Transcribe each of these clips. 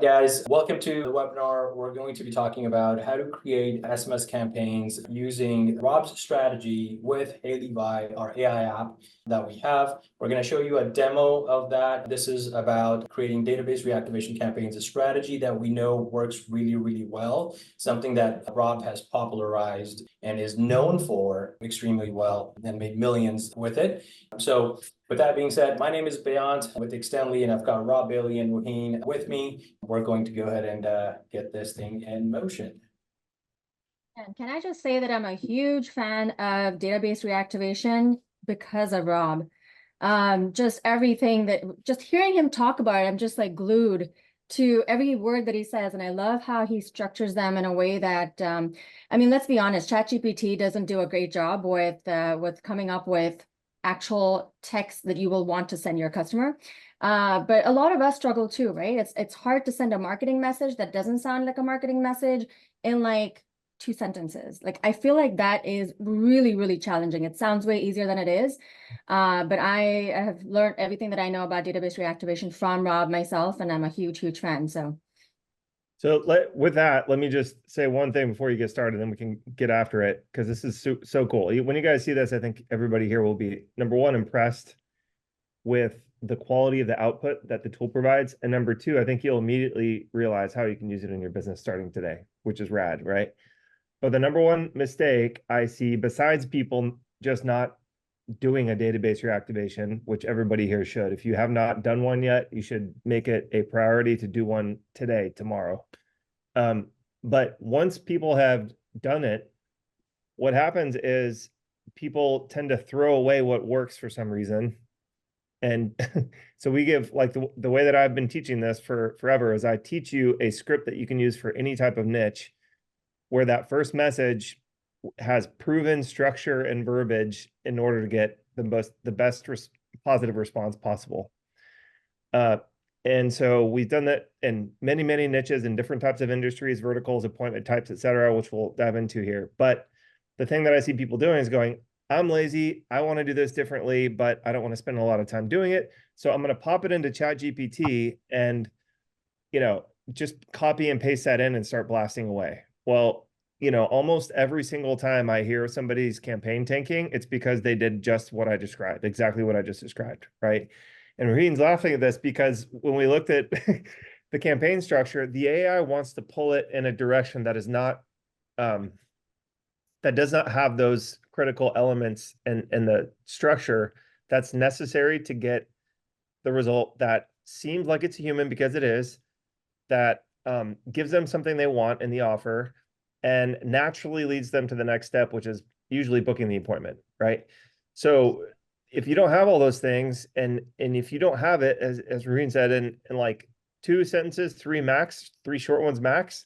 guys? Welcome to the webinar. We're going to be talking about how to create SMS campaigns using Rob's strategy with heyLevi, our AI app that we have. We're going to show you a demo of that. This is about creating database reactivation campaigns, a strategy that we know works really, really well, something that Rob has popularized and is known for extremely well and made millions with it. So with that being said, my name is Beyond with Extendly, and I've got Rob Bailey and Waheen with me. We're going to go ahead and get this thing in motion. And can I just say that I'm a huge fan of database reactivation because of Rob. Just hearing him talk about it, I'm just like glued to every word that he says. And I love how he structures them in a way that, I mean, let's be honest, ChatGPT doesn't do a great job with coming up with actual text that you will want to send your customer. But a lot of us struggle too, right? It's hard to send a marketing message that doesn't sound like a marketing message in like 2 sentences. Like, I feel like that is really, really challenging. It sounds way easier than it is. But I have learned everything that I know about database reactivation from Rob myself, and I'm a huge, huge fan. With that, let me just say one thing before you get started, then we can get after it, because this is so cool. When you guys see this, I think everybody here will be, number one, impressed with the quality of the output that the tool provides. And number two, I think you'll immediately realize how you can use it in your business starting today, which is rad, right? But the number one mistake I see, besides people just not doing a database reactivation, which everybody here should. If you have not done one yet, you should make it a priority to do one today, tomorrow. But once people have done it, what happens is people tend to throw away what works for some reason. And so we give, like, the way that I've been teaching this forever is I teach you a script that you can use for any type of niche, where that first message has proven structure and verbiage in order to get the best positive response possible. And so we've done that in many, many niches in different types of industries, verticals, appointment types, et cetera, which we'll dive into here. But the thing that I see people doing is going, I'm lazy, I want to do this differently, but I don't want to spend a lot of time doing it. So I'm going to pop it into ChatGPT and, just copy and paste that in and start blasting away. Well, almost every single time I hear somebody's campaign tanking, it's because they did just what I described, exactly what I just described, right? And Raheen's laughing at this because when we looked at the campaign structure, the AI wants to pull it in a direction that is not, that does not have those critical elements and the structure that's necessary to get the result that seems like it's a human, because it is, that gives them something they want in the offer, and naturally leads them to the next step, which is usually booking the appointment, right? So if you don't have all those things, and if you don't have it, as Raheen said, in like 2 sentences, 3 max, 3 short ones max,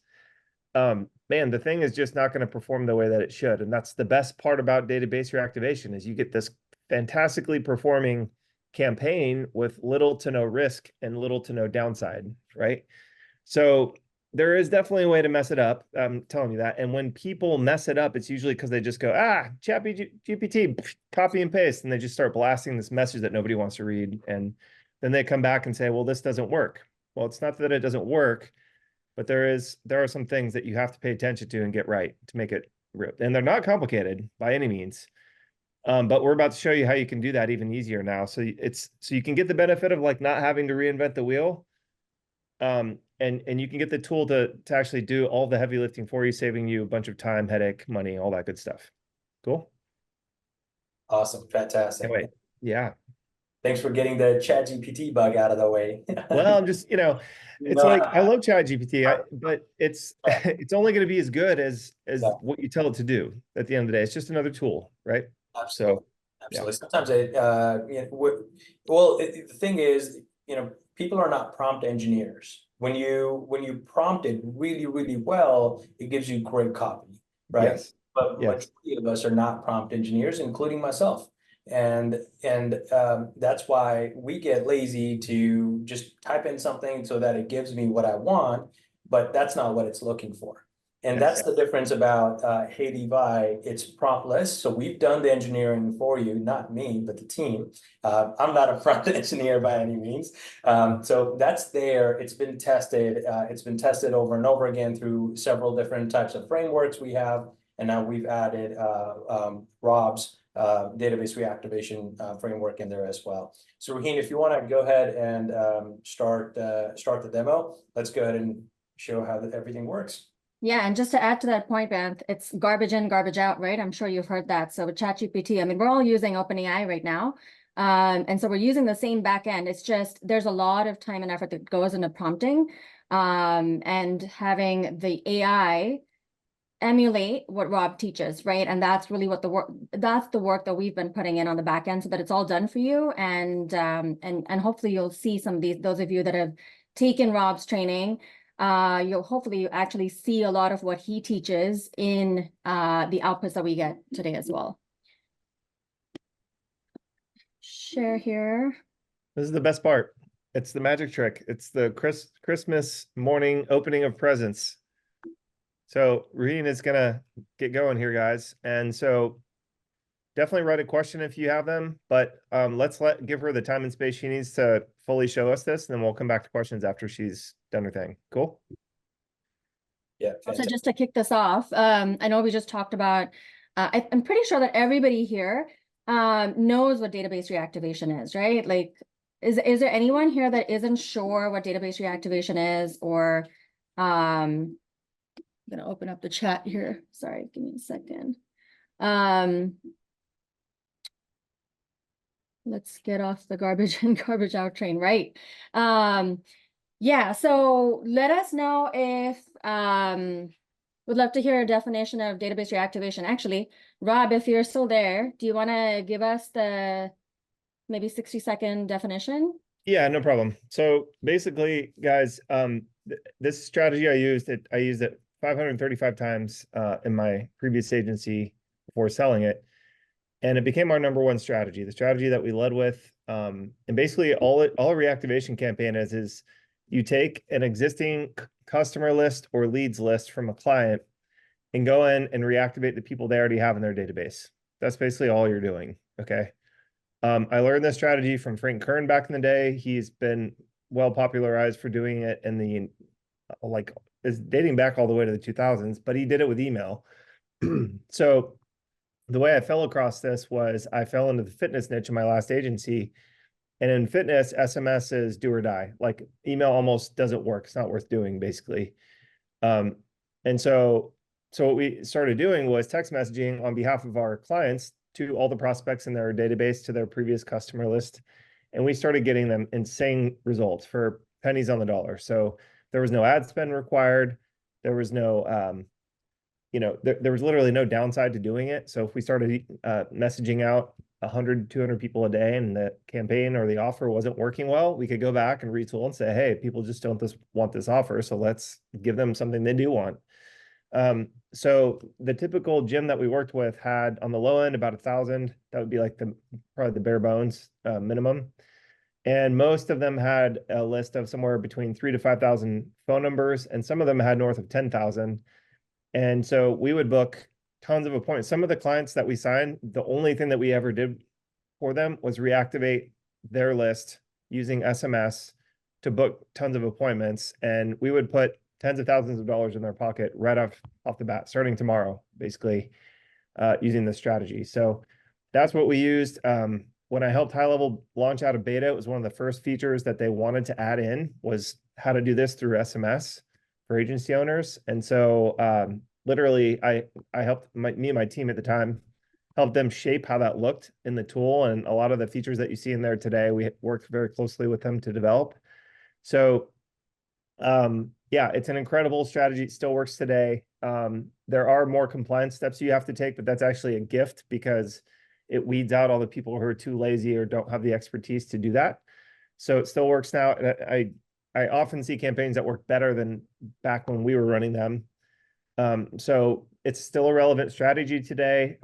man, the thing is just not going to perform the way that it should. And that's the best part about database reactivation, is you get this fantastically performing campaign with little to no risk and little to no downside, right? So there is definitely a way to mess it up. I'm telling you that. And when people mess it up, it's usually because they just go, ChatGPT, copy and paste, and they just start blasting this message that nobody wants to read. And then they come back and say, well, this doesn't work. Well, it's not that it doesn't work, but there are some things that you have to pay attention to and get right to make it real. And they're not complicated by any means. But we're about to show you how you can do that even easier now. So you can get the benefit of like not having to reinvent the wheel. And you can get the tool to actually do all the heavy lifting for you, saving you a bunch of time, headache, money, all that good stuff. Cool. Awesome. Fantastic. Anyway, yeah. Thanks for getting the ChatGPT bug out of the way. Well, I'm just, it's like, I love ChatGPT, but it's only going to be as good as what you tell it to do at the end of the day. It's just another tool, right? Absolutely. So, absolutely. Yeah. Sometimes the thing is, people are not prompt engineers. When you prompt it really, really well, it gives you great copy, right? Yes. But majority of us are not prompt engineers, including myself. And that's why we get lazy to just type in something so that it gives me what I want, but that's not what it's looking for. And Yes. that's the difference about heyLevi. It's promptless. So we've done the engineering for you, not me, but the team. I'm not a front engineer by any means. So that's there. It's been tested. It's been tested over and over again through several different types of frameworks we have. And now we've added Rob's database reactivation framework in there as well. So Raheen, if you want to go ahead and start the demo, let's go ahead and show how everything works. Yeah, and just to add to that point, Beth, it's garbage in, garbage out, right? I'm sure you've heard that. So with ChatGPT, I mean, we're all using OpenAI right now. And so we're using the same backend. It's just there's a lot of time and effort that goes into prompting and having the AI emulate what Rob teaches, right? And that's really what the work that we've been putting in on the back end so that it's all done for you. And hopefully you'll see some of those of you that have taken Rob's training. You'll hopefully actually see a lot of what he teaches in the outputs that we get today as well. Share here. This is the best part. It's the magic trick. It's the Christmas morning opening of presents. So Raheen is gonna get going here, guys. And so definitely write a question if you have them, but let's give her the time and space she needs to fully show us this, and then we'll come back to questions after she's done her thing. Cool? Yeah. So just to kick this off, I know we just talked about, I'm pretty sure that everybody here knows what database reactivation is, right? Like, is there anyone here that isn't sure what database reactivation is, or I'm gonna open up the chat here. Sorry, give me a second. Let's get off the garbage and garbage out train, right? Yeah, so let us know if we'd love to hear a definition of database reactivation. Actually, Rob, if you're still there, do you want to give us the maybe 60-second definition? Yeah, no problem. So basically, guys, this strategy I used it 535 times in my previous agency before selling it. And it became our #1 strategy, the strategy that we led with. And basically all a reactivation campaign is you take an existing customer list or leads list from a client and go in and reactivate the people they already have in their database. That's basically all you're doing, okay? I learned this strategy from Frank Kern back in the day. He's been well popularized for doing it in the, like, is dating back all the way to the 2000s, but he did it with email. So the way I fell across this was I fell into the fitness niche in my last agency. And in fitness, SMS is do or die. Like email almost doesn't work. It's not worth doing, basically. And so what we started doing was text messaging on behalf of our clients to all the prospects in their database, to their previous customer list. And we started getting them insane results for pennies on the dollar. So there was no ad spend required. There was no, there was literally no downside to doing it. So if we started messaging out 100, 200 people a day and the campaign or the offer wasn't working well, we could go back and retool and say, hey, people just don't want this offer. So let's give them something they do want. So the typical gym that we worked with had on the low end about 1,000. That would be like probably the bare bones minimum. And most of them had a list of somewhere between 3,000 to 5,000 phone numbers, and some of them had north of 10,000. And so we would book tons of appointments. Some of the clients that we signed, the only thing that we ever did for them was reactivate their list using SMS to book tons of appointments. And we would put tens of thousands of dollars in their pocket right off the bat, starting tomorrow, basically, using this strategy. So that's what we used. When I helped High Level launch out of beta, it was one of the first features that they wanted to add in was how to do this through SMS for agency owners. And so literally I helped me and my team at the time helped them shape how that looked in the tool. And a lot of the features that you see in there today, we worked very closely with them to develop. So yeah, it's an incredible strategy. It still works today. There are more compliance steps you have to take, but that's actually a gift because it weeds out all the people who are too lazy or don't have the expertise to do that. So it still works now. And I often see campaigns that work better than back when we were running them. So it's still a relevant strategy today.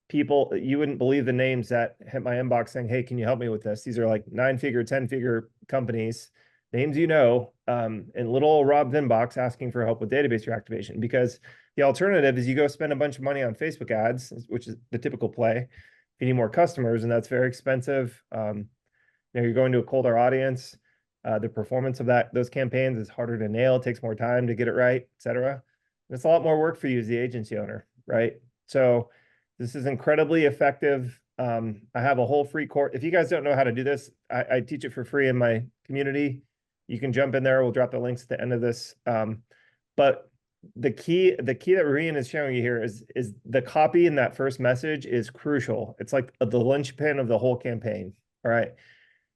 People, you wouldn't believe the names that hit my inbox saying, hey, can you help me with this? These are like 9-figure, 10-figure companies names you know, in little Rob's inbox asking for help with database reactivation. Because the alternative is you go spend a bunch of money on Facebook ads, which is the typical play. If you need more customers, and that's very expensive. You're going to a colder audience. The performance of those campaigns is harder to nail. It takes more time to get it right, et cetera. It's a lot more work for you as the agency owner, right? So this is incredibly effective. I have a whole free course. If you guys don't know how to do this, I teach it for free in my community. You can jump in there. We'll drop the links at the end of this. But the key that Rian is showing you here is the copy in that first message is crucial. It's like the linchpin of the whole campaign. All right.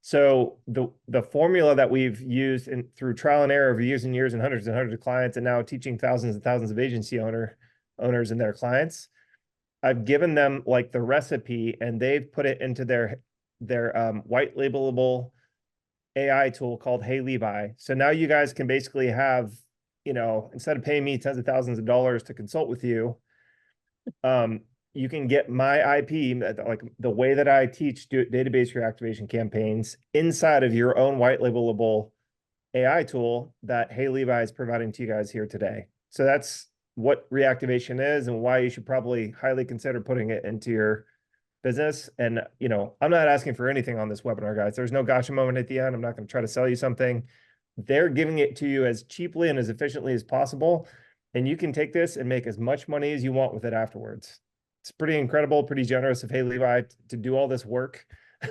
So the formula that we've used through trial and error over years and years and hundreds of clients, and now teaching thousands and thousands of agency owners and their clients, I've given them like the recipe, and they've put it into their white labelable AI tool called heyLevi. So now you guys can basically have, instead of paying me tens of thousands of dollars to consult with you, you can get my IP, like the way that I teach database reactivation campaigns, inside of your own white labelable AI tool that heyLevi is providing to you guys here today. So that's what reactivation is and why you should probably highly consider putting it into your business. And, I'm not asking for anything on this webinar, guys. There's no gotcha moment at the end. I'm not going to try to sell you something. They're giving it to you as cheaply and as efficiently as possible. And you can take this and make as much money as you want with it afterwards. It's pretty incredible, pretty generous of heyLevi to do all this work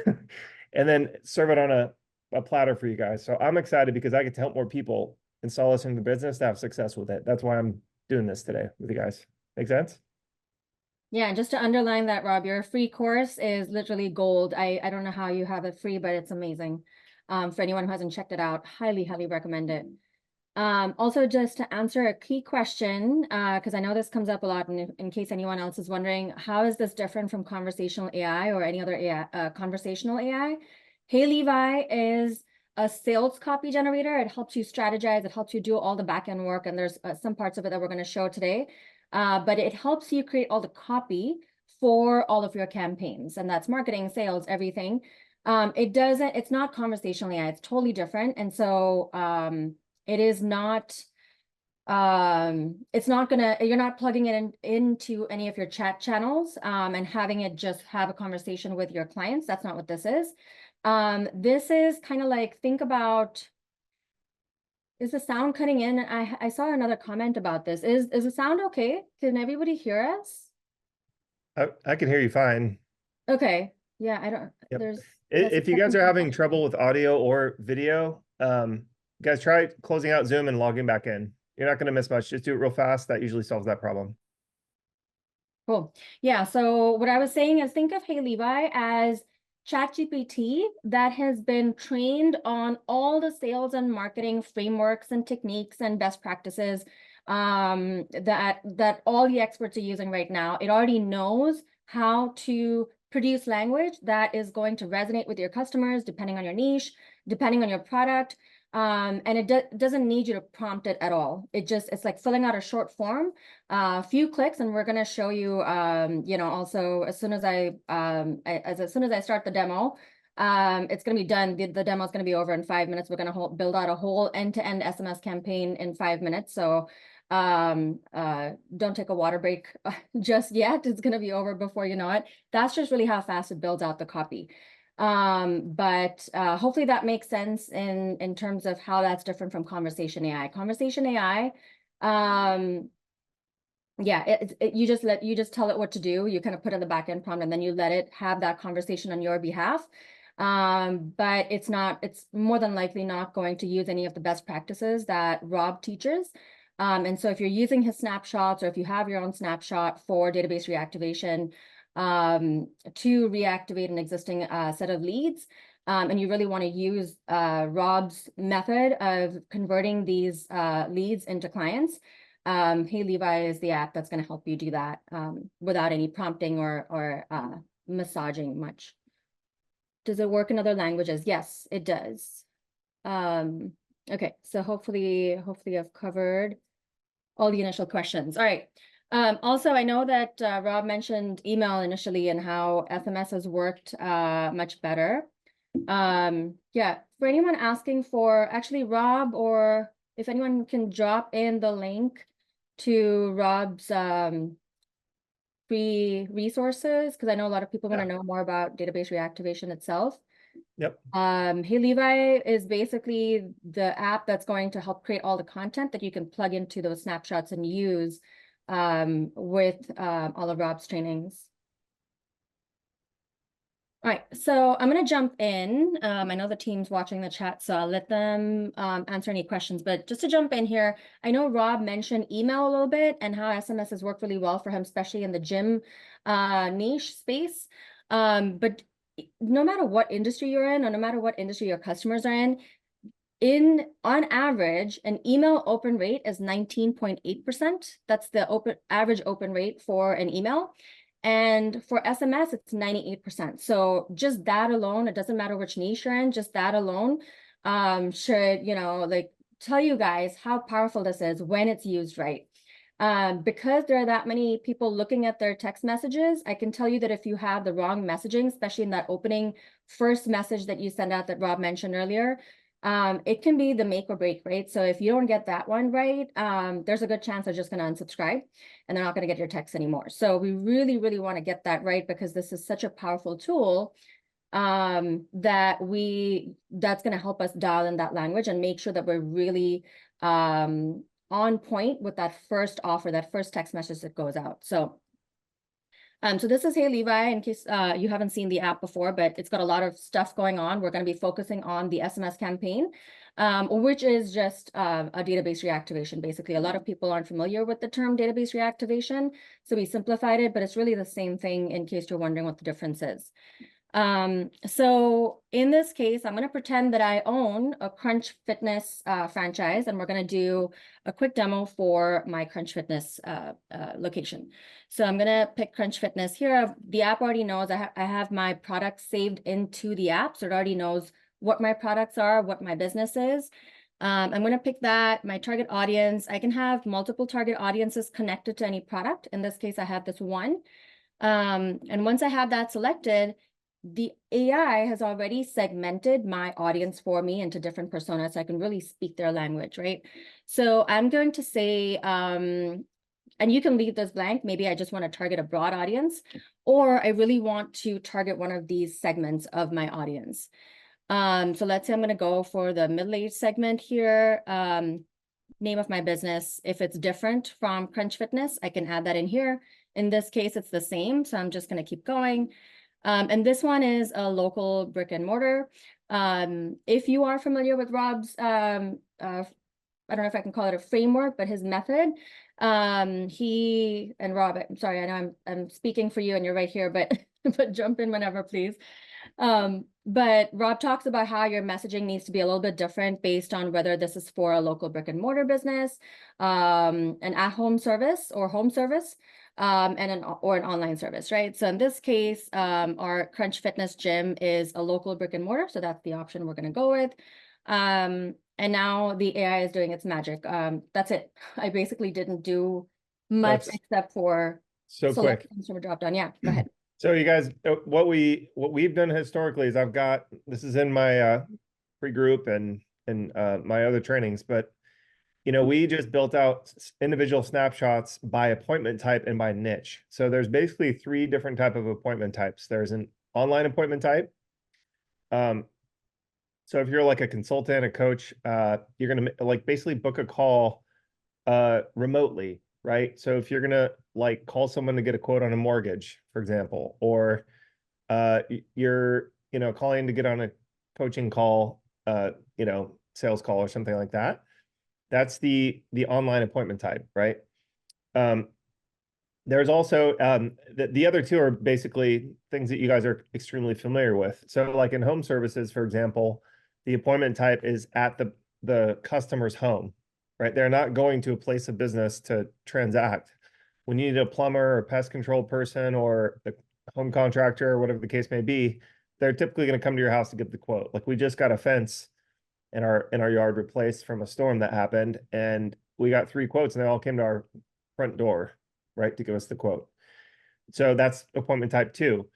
and then serve it on a platter for you guys. So I'm excited because I get to help more people install this in the business to have success with it. That's why I'm doing this today with you guys. Make sense? Yeah, and just to underline that, Rob, your free course is literally gold. I don't know how you have it free, but it's amazing. For anyone who hasn't checked it out, highly recommend it. Also, just to answer a key question, because I know this comes up a lot, and in case anyone else is wondering, how is this different from conversational AI or any other AI, conversational AI? heyLevi is a sales copy generator. It helps you strategize. It helps you do all the back end work, and there's some parts of it that we're going to show today. But it helps you create all the copy for all of your campaigns, and that's marketing, sales, everything. It's not conversational AI. It's totally different, and so it is not, it's not you're not plugging it into any of your chat channels and having it just have a conversation with your clients. That's not what this is. This is kind of like, think about, is the sound cutting in? I saw another comment about this. Is the sound okay? Can everybody hear us? I can hear you fine. Okay. Yeah, I don't, Yep. If you guys are having trouble with audio or video, guys, try closing out Zoom and logging back in. You're not going to miss much. Just do it real fast. That usually solves that problem. Cool. Yeah. So what I was saying is, think of heyLevi as ChatGPT that has been trained on all the sales and marketing frameworks and techniques and best practices that all the experts are using right now. It already knows how to produce language that is going to resonate with your customers, depending on your niche, depending on your product. And it doesn't need you to prompt it at all. It's like filling out a short form, a few clicks, and we're going to show you, also as soon as I start the demo, it's going to be done. The demo is going to be over in 5 minutes. We're going to build out a whole end-to-end SMS campaign in 5 minutes. So don't take a water break just yet. It's going to be over before you know it. That's just really how fast it builds out the copy. But hopefully that makes sense in terms of how that's different from conversation AI. Conversation AI, you just tell it what to do. You kind of put in the backend prompt, and then you let it have that conversation on your behalf. But it's more than likely not going to use any of the best practices that Rob teaches. And so if you're using his snapshots, or if you have your own snapshot for database reactivation, to reactivate an existing set of leads, and you really want to use Rob's method of converting these leads into clients, heyLevi is the app that's going to help you do that without any prompting or massaging much. Does it work in other languages? Yes, it does. Okay, so hopefully I've covered all the initial questions. All right. Also, I know that Rob mentioned email initially and how SMS has worked much better. Yeah, for anyone asking for, actually Rob, or if anyone can drop in the link to Rob's free resources, because I know a lot of people want to know more about database reactivation itself. Yep. heyLevi is basically the app that's going to help create all the content that you can plug into those snapshots and use with all of Rob's trainings. All right, so I'm going to jump in. I know the team's watching the chat, so I'll let them answer any questions. But just to jump in here, I know Rob mentioned email a little bit and how SMS has worked really well for him, especially in the gym niche space. But no matter what industry you're in, or no matter what industry your customers are in, on average, an email open rate is 19.8%. That's the average open rate for an email. And for SMS, it's 98%. So just that alone, it doesn't matter which niche you're in, just that alone should, like tell you guys how powerful this is when it's used right. Because there are that many people looking at their text messages, I can tell you that if you have the wrong messaging, especially in that opening first message that you send out that Rob mentioned earlier, it can be the make or break, right? So if you don't get that one right, there's a good chance they're just going to unsubscribe and they're not going to get your text anymore. So we really, really want to get that right, because this is such a powerful tool that's going to help us dial in that language and make sure that we're really on point with that first offer, that first text message that goes out. So this is heyLevi, in case you haven't seen the app before, but it's got a lot of stuff going on. We're going to be focusing on the SMS campaign, which is just a database reactivation. Basically, a lot of people aren't familiar with the term database reactivation, so we simplified it, but it's really the same thing in case you're wondering what the difference is. So in this case, I'm going to pretend that I own a Crunch Fitness franchise, and we're going to do a quick demo for my Crunch Fitness location. So I'm going to pick Crunch Fitness here. The app already knows I have my products saved into the app, so it already knows what my products are, what my business is. I'm going to pick that, my target audience. I can have multiple target audiences connected to any product. In this case, I have this one. And once I have that selected, the AI has already segmented my audience for me into different personas, so I can really speak their language, right? So I'm going to say, and you can leave this blank. Maybe I just want to target a broad audience, or I really want to target one of these segments of my audience. So let's say I'm going to go for the middle-aged segment here. Name of my business. If it's different from Crunch Fitness, I can add that in here. In this case, it's the same, so I'm just going to keep going. And this one is a local brick and mortar. If you are familiar with Rob's, I don't know if I can call it a framework, but his method, he and Rob, I'm sorry, I know I'm speaking for you and you're right here, but but jump in whenever, please. But Rob talks about how your messaging needs to be a little bit different based on whether this is for a local brick and mortar business, an at-home service or home service, and an online service, right? So in this case, our Crunch Fitness gym is a local brick and mortar, so that's the option we're going to go with. And now the AI is doing its magic. That's it. I basically didn't do much except for quick from a drop down. Yeah, go ahead. So you guys, what we've done historically is this is in my free group and my other trainings, but we just built out individual snapshots by appointment type and by niche. So there's basically 3 different type of appointment types. There's an online appointment type. So if you're like a consultant, a coach, you're going to like basically book a call remotely, right? So if you're going to like call someone to get a quote on a mortgage, for example, or you're, calling to get on a coaching call, sales call or something like that. That's the online appointment type, right? There's also the other 2 are basically things that you guys are extremely familiar with. So like in home services, for example, the appointment type is at the customer's home, right? They're not going to a place of business to transact. When you need a plumber or pest control person or the home contractor or whatever the case may be, they're typically going to come to your house to get the quote. Like we just got a fence in our yard replaced from a storm that happened, and we got 3 quotes and they all came to our front door, right, to give us the quote. So that's appointment type 2.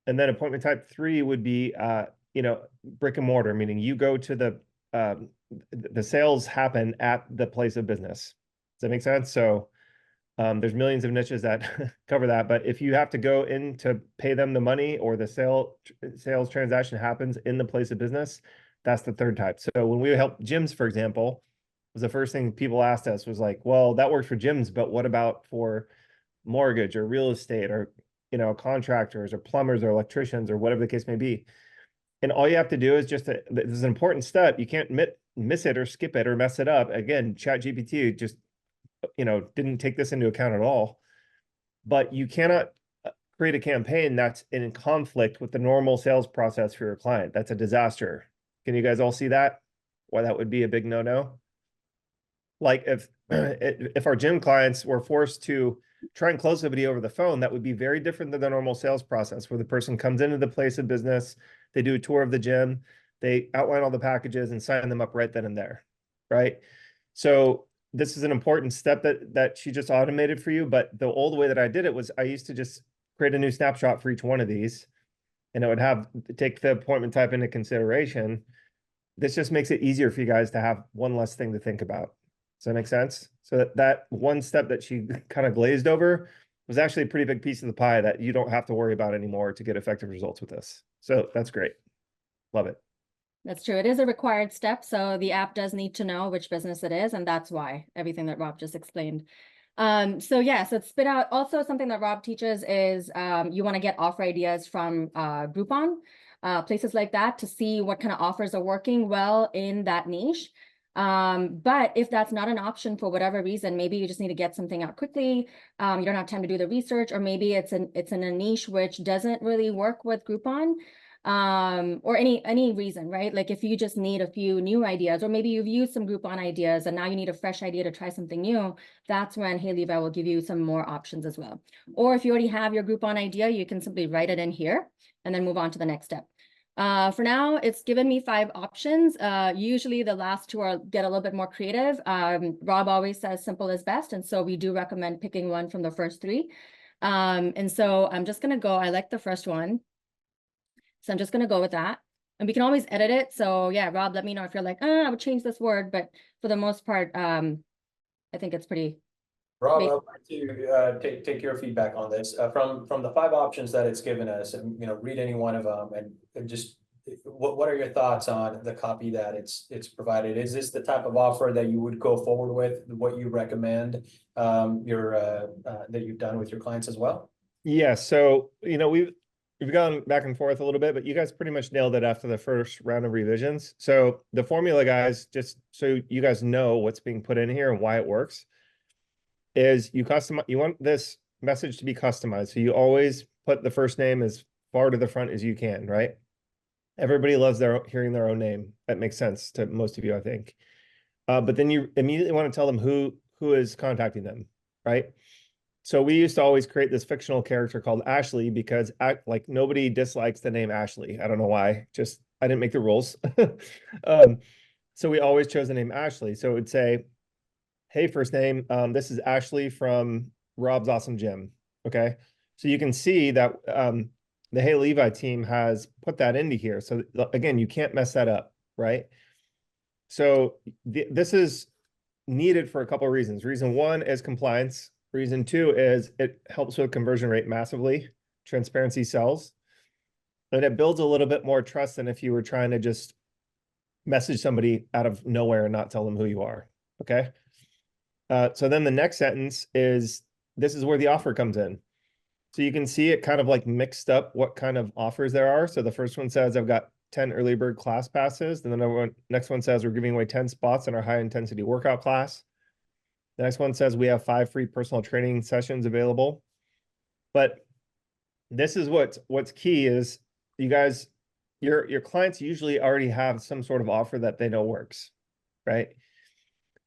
And then appointment type 3 would be you know, brick and mortar, meaning you go to the sales happen at the place of business. Does that make sense? So there's millions of niches that cover that, but if you have to go in to pay them the money, or the sales transaction happens in the place of business, that's the third type. So when we help gyms, for example, was the first thing people asked us was like, well, that works for gyms, but what about for mortgage or real estate, or, you know, contractors or plumbers or electricians or whatever the case may be? And all you have to do is just, this is an important step. You can't miss it or skip it or mess it up. Again, ChatGPT just, you know, didn't take this into account at all. But you cannot create a campaign that's in conflict with the normal sales process for your client. That's a disaster. Can you guys all see that? Why that would be a big no-no? Like if our gym clients were forced to try and close somebody over the phone, that would be very different than the normal sales process, where the person comes into the place of business, they do a tour of the gym, they outline all the packages and sign them up right then and there, right? So this is an important step that she just automated for you. But the old way that I did it was I used to just create a new snapshot for each one of these, and it would take the appointment type into consideration. This just makes it easier for you guys to have one less thing to think about. Does that make sense? So that one step that she kind of glazed over was actually a pretty big piece of the pie that you don't have to worry about anymore to get effective results with this. So that's great. Love it. That's true. It is a required step. So the app does need to know which business it is. And that's why everything that Rob just explained. So it spit out. Also, something that Rob teaches is you want to get offer ideas from Groupon, places like that, to see what kind of offers are working well in that niche. But if that's not an option for whatever reason, maybe you just need to get something out quickly. You don't have time to do the research, or maybe it's in a niche which doesn't really work with Groupon. Or any reason, right? Like if you just need a few new ideas, or maybe you've used some Groupon ideas and now you need a fresh idea to try something new, that's when heyLevi will give you some more options as well. Or if you already have your Groupon idea, you can simply write it in here and then move on to the next step. For now, it's given me 5 options. Usually the last 2 get a little bit more creative. Rob always says simple is best, and so we do recommend picking one from the first 3. And so I'm just gonna go, I like the first one. So I'm just going to go with that, and we can always edit it. So yeah, Rob, let me know if you're like, I would change this word, but for the most part, I think it's pretty. Rob, I'd like to take your feedback on this. From the 5 options that it's given us, and read any one of them, and just what are your thoughts on the copy that it's provided? Is this the type of offer that you would go forward with? What you recommend that you've done with your clients as well? Yeah. So we've gone back and forth a little bit, but you guys pretty much nailed it after the first round of revisions. So the formula, guys, just so you guys know what's being put in here and why it works, is you want this message to be customized. So you always put the first name as far to the front as you can, right? Everybody loves hearing their own name. That makes sense to most of you, I think. But then you immediately want to tell them who is contacting them, right? So we used to always create this fictional character called Ashley, because like nobody dislikes the name Ashley. I don't know why. Just I didn't make the rules. So we always chose the name Ashley. So it would say, hey, first name, this is Ashley from Rob's Awesome Gym. Okay. So you can see that the heyLevi team has put that into here. So again, you can't mess that up, right? So this is needed for a couple of reasons. Reason 1 is compliance. Reason 2 is it helps with conversion rate massively. Transparency sells. And it builds a little bit more trust than if you were trying to just message somebody out of nowhere and not tell them who you are. Okay. So then the next sentence is, this is where the offer comes in. So you can see it kind of like mixed up what kind of offers there are. So the first one says, I've got 10 early bird class passes. And then the next one says, we're giving away 10 spots in our high intensity workout class. The next one says we have 5 free personal training sessions available. But this is what's key is, you guys, your clients usually already have some sort of offer that they know works, right?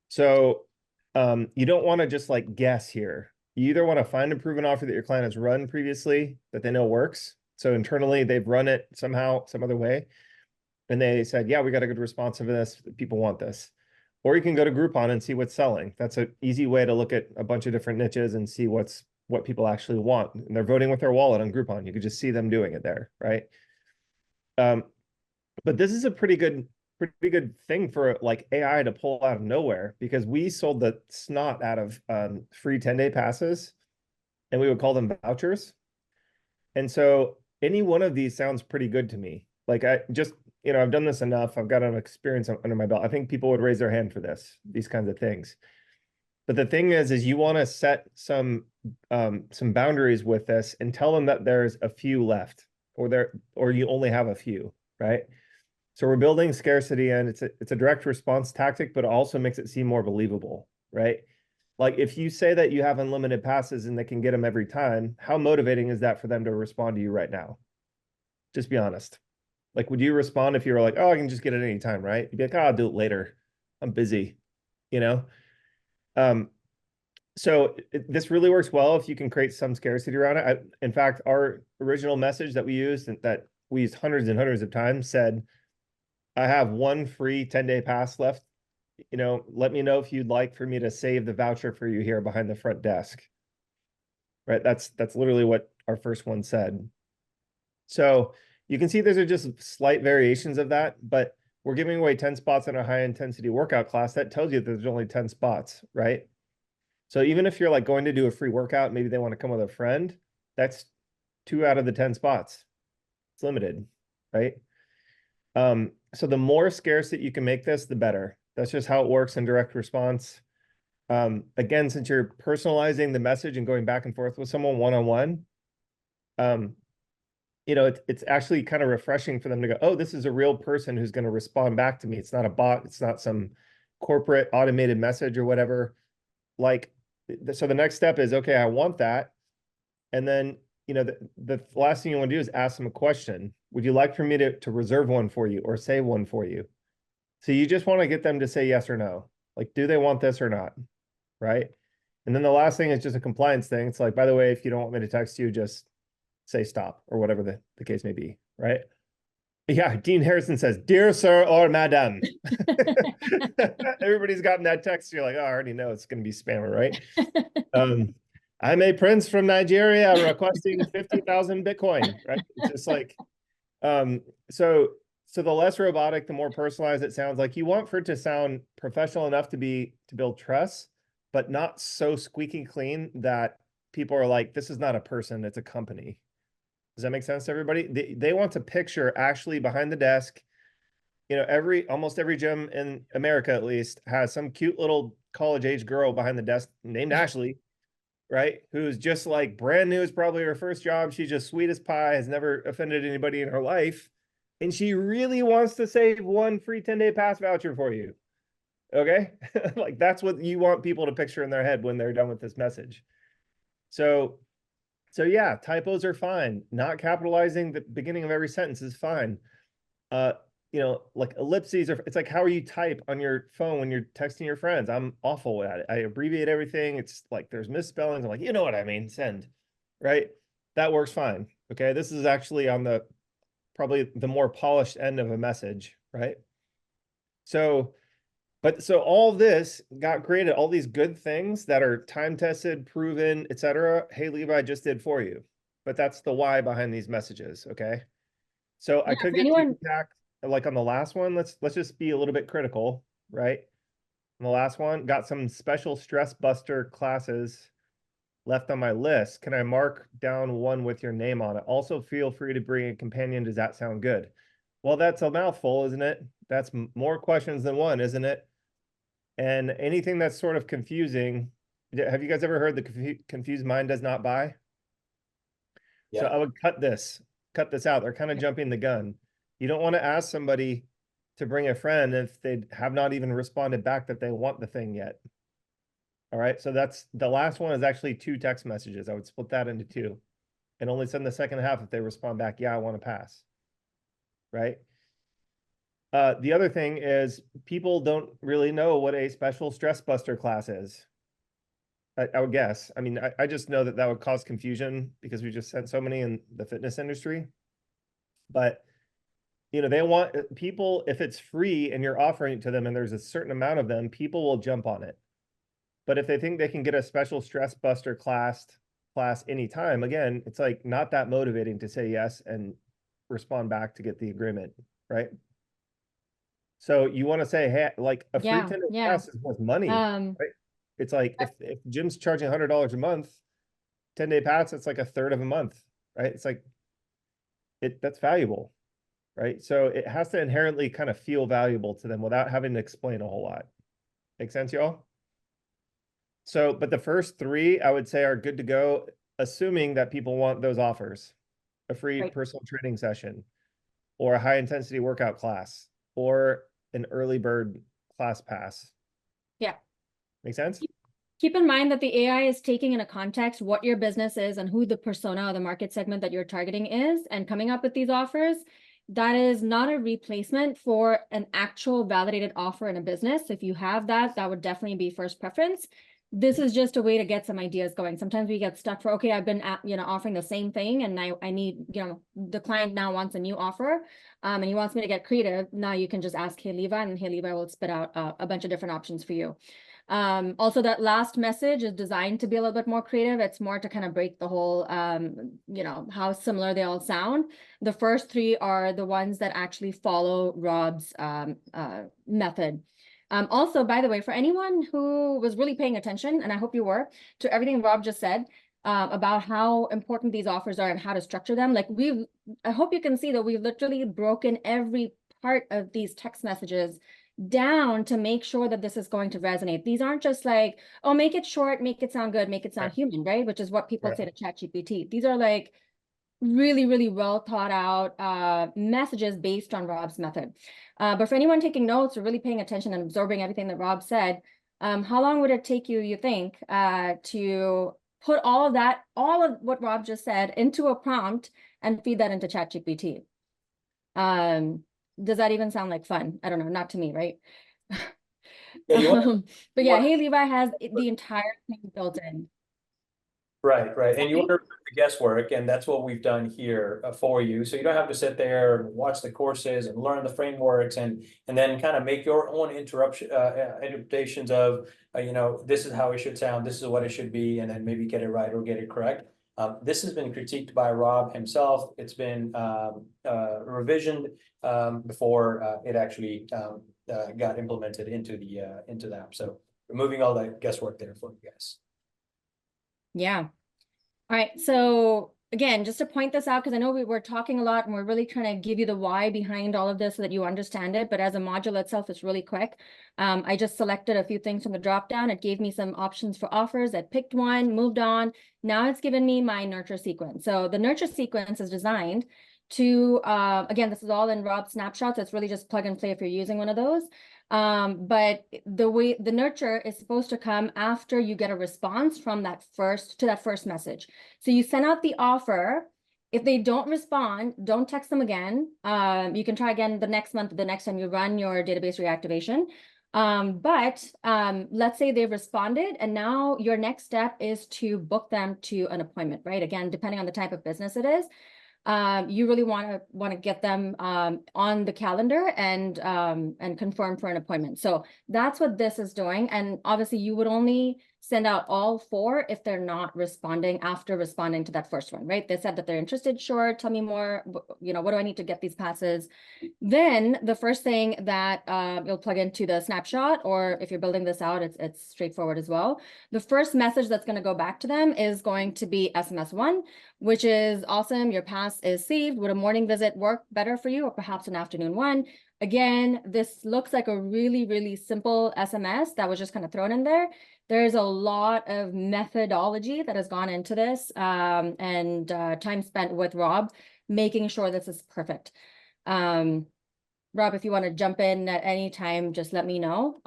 So you don't want to just like guess here. You either want to find a proven offer that your client has run previously that they know works. So internally they've run it somehow, some other way, and they said, yeah, we got a good response to this. People want this. Or you can go to Groupon and see what's selling. That's an easy way to look at a bunch of different niches and see what people actually want. And they're voting with their wallet on Groupon. You could just see them doing it there, right? But this is a pretty good thing for like AI to pull out of nowhere, because we sold the snot out of free 10-day passes, and we would call them vouchers. And so any one of these sounds pretty good to me. Like I just, I've done this enough. I've got enough experience under my belt. I think people would raise their hand for these kinds of things. But the thing is you want to set some boundaries with this and tell them that there's a few left, or you only have a few, right? So we're building scarcity, and it's a direct response tactic, but it also makes it seem more believable, right? Like if you say that you have unlimited passes and they can get them every time, how motivating is that for them to respond to you right now? Just be honest. Like, would you respond if you were like, oh, I can just get it anytime, right? You'd be like, oh, I'll do it later. I'm busy, you know? So this really works well if you can create some scarcity around it. In fact, our original message that we used, and that we used hundreds and hundreds of times, said, I have one free 10-day pass left. Let me know if you'd like for me to save the voucher for you here behind the front desk. Right? That's literally what our first one said. So you can see those are just slight variations of that, but we're giving away 10 spots in a high intensity workout class. That tells you that there's only 10 spots, right? So even if you're like going to do a free workout, maybe they want to come with a friend, that's 2 out of the 10 spots. It's limited, right? So the more scarce that you can make this, the better. That's just how it works in direct response. Again, since you're personalizing the message and going back and forth with someone one-on-one, it's actually kind of refreshing for them to go, oh, this is a real person who's going to respond back to me. It's not a bot. It's not some corporate automated message or whatever. Like, so the next step is, okay, I want that. And then, the last thing you want to do is ask them a question. Would you like for me to reserve one for you or save one for you? So you just want to get them to say yes or no. Like, do they want this or not? Right? And then the last thing is just a compliance thing. It's like, by the way, if you don't want me to text you, just say stop, or whatever the case may be, right? Yeah, Dean Harrison says, dear sir or madam. Everybody's gotten that text. You're like, oh, I already know it's going to be spammer, right? I'm a prince from Nigeria requesting 50,000 Bitcoin, right? It's just like, so the less robotic, the more personalized it sounds. Like, you want for it to sound professional enough to build trust, but not so squeaky clean that people are like, this is not a person, it's a company. Does that make sense to everybody? They want to picture Ashley behind the desk. Almost every gym in America, at least, has some cute little college-age girl behind the desk named Ashley, right? Who's just like brand new, is probably her first job. She's just sweet as pie, has never offended anybody in her life. And she really wants to save one free 10-day pass voucher for you. Okay? Like, that's what you want people to picture in their head when they're done with this message. So yeah, typos are fine. Not capitalizing the beginning of every sentence is fine. Like ellipses it's like how you type on your phone when you're texting your friends. I'm awful at it. I abbreviate everything. It's like there's misspellings. I'm like, you know what I mean? Send, right? That works fine. Okay. This is actually on probably the more polished end of a message, right? So all this got created, all these good things that are time tested, proven, etc. heyLevi just did for you. But that's the why behind these messages. Okay. So I could get too exact, like on the last one. Let's just be a little bit critical, right? On the last one, got some special stress buster classes left on my list. Can I mark down one with your name on it? Also, feel free to bring a companion. Does that sound good? Well, that's a mouthful, isn't it? That's more questions than one, isn't it? And anything that's sort of confusing. Have you guys ever heard the confused mind does not buy? Yeah. So I would cut this out. They're kind of jumping the gun. You don't want to ask somebody to bring a friend if they have not even responded back that they want the thing yet. All right. So that's the last one is actually 2 text messages. I would split that into 2 and only send the second half if they respond back, yeah, I want to pass. Right. The other thing is people don't really know what a special stress buster class is. I would guess. I mean, I just know that would cause confusion because we just sent so many in the fitness industry. But, they want people, if it's free and you're offering it to them and there's a certain amount of them, people will jump on it. But if they think they can get a special stress buster class anytime, again, it's like not that motivating to say yes and respond back to get the agreement, right? So you want to say, hey, like a free Yeah, 10-day yeah. pass is worth money, Um, right? It's like if the gym's charging $100 a month, 10-day pass, it's like a third of a month, right? It's like that's valuable, right? So it has to inherently kind of feel valuable to them without having to explain a whole lot. Make sense, y'all? So, but the first three, I would say, are good to go, assuming that people want those offers, a free right. personal training session, or a high intensity workout class, or an early bird class pass. Yeah. Make sense? Keep in mind that the AI is taking into context what your business is and who the persona or the market segment that you're targeting is, and coming up with these offers. That is not a replacement for an actual validated offer in a business. If you have that, that would definitely be first preference. This is just a way to get some ideas going. Sometimes we get stuck for, okay, I've been offering the same thing, and I need, the client now wants a new offer, and he wants me to get creative. Now you can just ask heyLevi, and heyLevi will spit out a bunch of different options for you. Also, that last message is designed to be a little bit more creative. It's more to kind of break the whole, how similar they all sound. The first three are the ones that actually follow Rob's method. Also, by the way, for anyone who was really paying attention, and I hope you were, to everything Rob just said about how important these offers are and how to structure them, I hope you can see that we've literally broken every part of these text messages down to make sure that this is going to resonate. These aren't just like, oh, make it short, make it sound good, make it sound human, right? Which is what people say to ChatGPT. These are like really, really well thought out messages based on Rob's method. But for anyone taking notes or really paying attention and absorbing everything that Rob said, how long would it take you think, to put all of what Rob just said into a prompt and feed that into ChatGPT? Does that even sound like fun? I don't know, not to me, right? Yeah, But yeah, heyLevi has the entire thing built in. right, right. And you want to remove the guesswork, and that's what we've done here for you. So you don't have to sit there and watch the courses and learn the frameworks and then kind of make your own interpretations of, this is how it should sound, this is what it should be, and then maybe get it right or get it correct. This has been critiqued by Rob himself. It's been revisioned before it actually got implemented into the app. So removing all that guesswork there for you guys. Yeah. All right. So again, just to point this out, because I know we were talking a lot and we're really trying to give you the why behind all of this so that you understand it. But as a module itself, it's really quick. I just selected a few things from the dropdown. It gave me some options for offers. I picked one, moved on. Now it's given me my nurture sequence. So the nurture sequence is designed to, again, this is all in Rob Snapshot. So it's really just plug and play if you're using one of those. But the way the nurture is supposed to come after you get a response from that first message. So you send out the offer. If they don't respond, don't text them again. You can try again the next month, the next time you run your database reactivation. But let's say they've responded, and now your next step is to book them to an appointment, right? Again, depending on the type of business it is. You really want to get them on the calendar and confirm for an appointment. So that's what this is doing. And obviously you would only send out all 4 if they're not responding after responding to that first one, right? They said that they're interested. Sure. Tell me more. What do I need to get these passes? Then the first thing that you'll plug into the Snapshot, or if you're building this out, it's straightforward as well. The first message that's going to go back to them is going to be SMS 1, which is awesome. Your pass is saved. Would a morning visit work better for you, or perhaps an afternoon one? Again, this looks like a really, really simple SMS that was just kind of thrown in there. There's a lot of methodology that has gone into this and time spent with Rob, making sure this is perfect. Rob, if you want to jump in at any time, just let me know.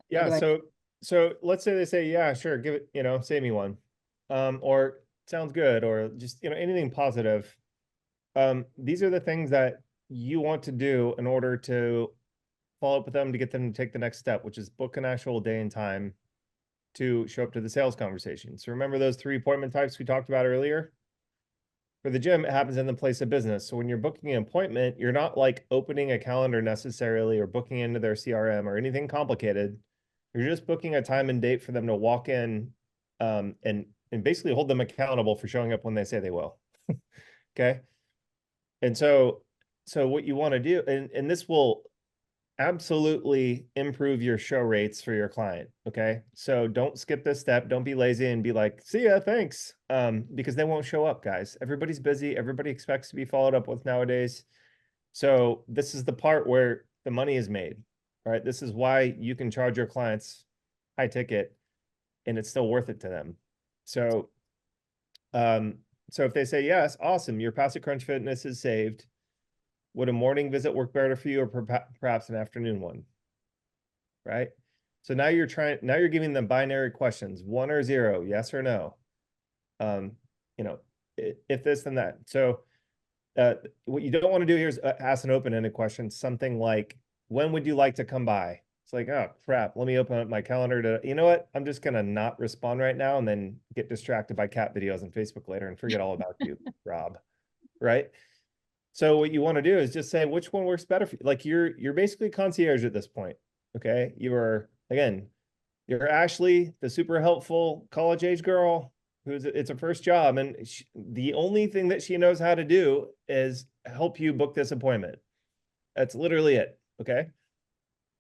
Yeah, so let's say they say, yeah, sure, give it, save me one. Or sounds good, or just, anything positive. These are the things that you want to do in order to follow up with them to get them to take the next step, which is book an actual day and time to show up to the sales conversation. So remember those 3 appointment types we talked about earlier? For the gym, it happens in the place of business. So when you're booking an appointment, you're not like opening a calendar necessarily or booking into their CRM or anything complicated. You're just booking a time and date for them to walk in and basically hold them accountable for showing up when they say they will. Okay. And so what you want to do, and this will absolutely improve your show rates for your client. Okay. So don't skip this step. Don't be lazy and be like, see ya, thanks. Because they won't show up, guys. Everybody's busy. Everybody expects to be followed up with nowadays. So this is the part where the money is made, right? This is why you can charge your clients high ticket and it's still worth it to them. So, so if they say yes, awesome, your passive crunch fitness is saved. Would a morning visit work better for you, or perhaps an afternoon one? Right? So now you're giving them binary questions, 1 or 0, yes or no. You know, if this then that. So what you don't want to do here is ask an open-ended question, something like, when would you like to come by? It's like, oh crap, let me open up my calendar to, you know what? I'm just gonna not respond right now and then get distracted by cat videos on Facebook later and forget all about you, Rob. Right? So what you want to do is just say which one works better for you. Like you're basically concierge at this point. Okay. You're Ashley, the super helpful college age girl it's her first job. And the only thing that she knows how to do is help you book this appointment. That's literally it. Okay.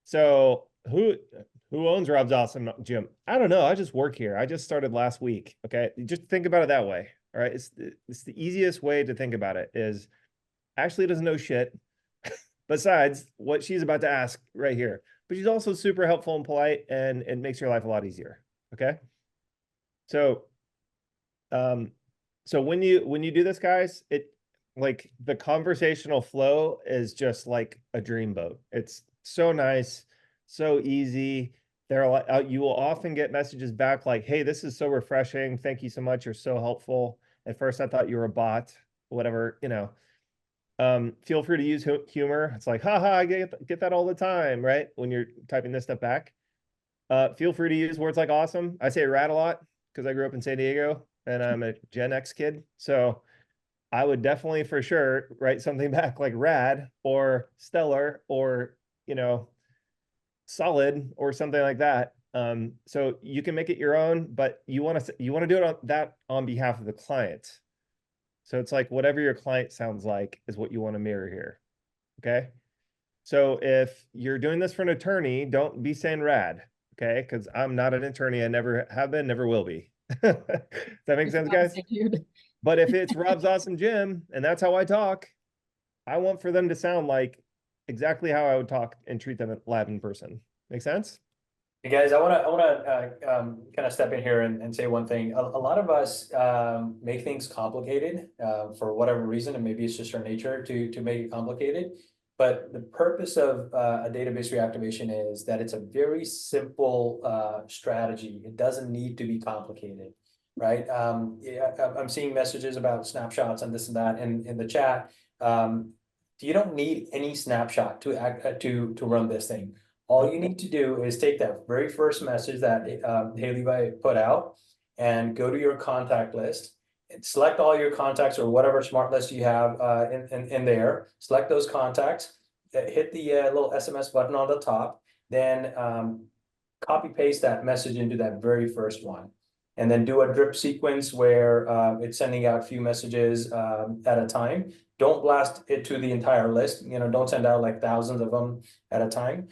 So who owns Rob's Awesome Gym? I don't know. I just work here. I just started last week. Okay. Just think about it that way. All right. It's the easiest way to think about it is Ashley doesn't know shit besides what she's about to ask right here, but she's also super helpful and polite and it makes your life a lot easier. Okay. So, so when you do this, guys, like the conversational flow is just like a dreamboat. It's so nice, so easy. You will often get messages back like, hey, this is so refreshing. Thank you so much. You're so helpful. At first I thought you were a bot, whatever, you know. Feel free to use humor. It's like, haha, I get that all the time, right? When you're typing this stuff back. Feel free to use words like awesome. I say rad a lot because I grew up in San Diego and I'm a Gen X kid. So I would definitely for sure write something back like rad or stellar or, you know, solid or something like that. So you can make it your own, but you want to do it on behalf of the client. So it's like whatever your client sounds like is what you want to mirror here. Okay. So if you're doing this for an attorney, don't be saying rad. Okay. Because I'm not an attorney. I never have been, never will be. Does that make sense, guys? But if it's Rob's Awesome Gym and that's how I talk, I want for them to sound like exactly how I would talk and treat them live in person. Make sense? Hey guys, I want to kind of step in here and say one thing. A lot of us make things complicated for whatever reason, and maybe it's just our nature to make it complicated. But the purpose of a database reactivation is that it's a very simple strategy. It doesn't need to be complicated, right? I'm seeing messages about snapshots and this and that in the chat. You don't need any snapshot to run this thing. All you need to do is take that very first message that heyLevi put out and go to your contact list and select all your contacts or whatever smart list you have in there. Select those contacts, hit the little SMS button on the top, then copy paste that message into that very first one. And then do a drip sequence where it's sending out a few messages at a time. Don't blast it to the entire list. You know, don't send out like thousands of them at a time.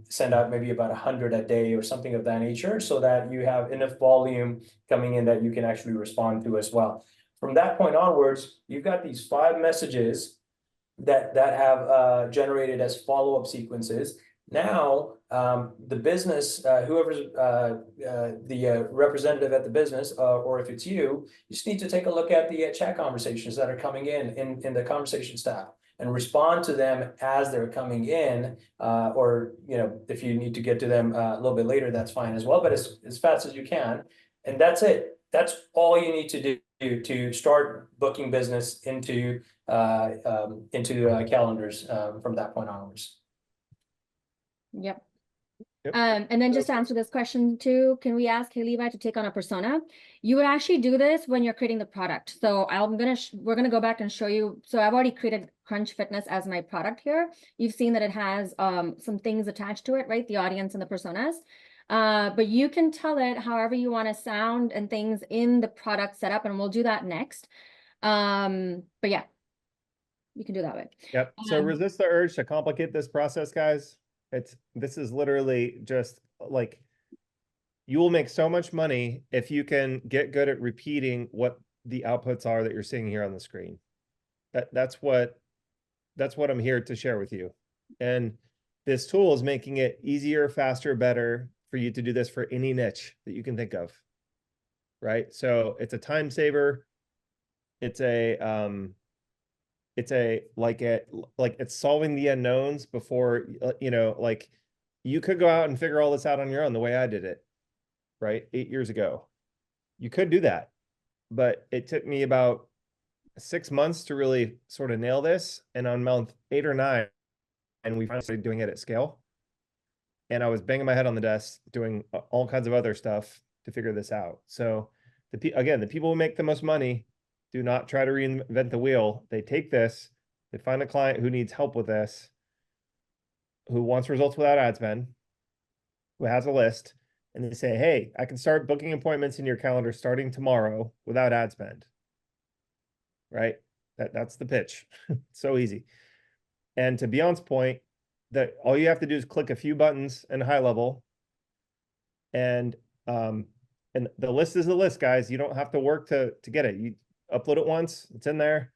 Send out maybe about 100 a day or something of that nature so that you have enough volume coming in that you can actually respond to as well. From that point onwards, you've got these 5 messages that have generated as follow-up sequences. Now, the business, whoever's the representative at the business, or if it's you just need to take a look at the chat conversations that are coming in the conversations tab and respond to them as they're coming in, or, you know, if you need to get to them a little bit later, that's fine as well, but as fast as you can. And that's it. That's all you need to do to start booking business into calendars from that point onwards. Yep. Yep. And then just to answer this question too, can we ask heyLevi to take on a persona? You would actually do this when you're creating the product. So we're gonna go back and show you. So I've already created Crunch Fitness as my product here. You've seen that it has some things attached to it, right? The audience and the personas. But you can tell it however you want to sound and things in the product setup, and we'll do that next. But yeah. you can do that way. Yep. So Um, resist the urge to complicate this process, guys. This is literally just like, you will make so much money if you can get good at repeating what the outputs are that you're seeing here on the screen. That's what I'm here to share with you. And this tool is making it easier, faster, better for you to do this for any niche that you can think of. Right? So it's a time saver. It's like it's solving the unknowns before, you know, like you could go out and figure all this out on your own the way I did it, right? 8 years ago. You could do that, but it took me about 6 months to really sort of nail this. And on month 8 or 9, and we finally started doing it at scale. And I was banging my head on the desk doing all kinds of other stuff to figure this out. So again, the people who make the most money do not try to reinvent the wheel. They take this, they find a client who needs help with this, who wants results without ad spend, who has a list, and they say, hey, I can start booking appointments in your calendar starting tomorrow without ad spend. Right? That's the pitch. So easy. And to Beyond's point, that all you have to do is click a few buttons in High Level, and the list is the list, guys. You don't have to work to get it. You upload it once, it's in there.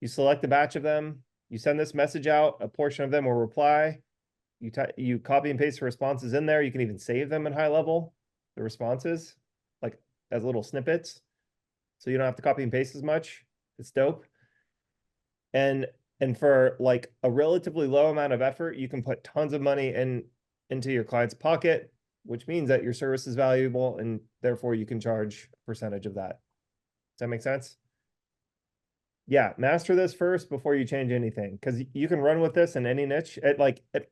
You select a batch of them. You send this message out. A portion of them will reply. You copy and paste the responses in there. You can even save them in High Level, the responses, like as little snippets, so you don't have to copy and paste as much. It's dope. And for like a relatively low amount of effort, you can put tons of money into your client's pocket, which means that your service is valuable, and therefore you can charge a percentage of that. Does that make sense? Yeah, master this first before you change anything, because you can run with this in any niche.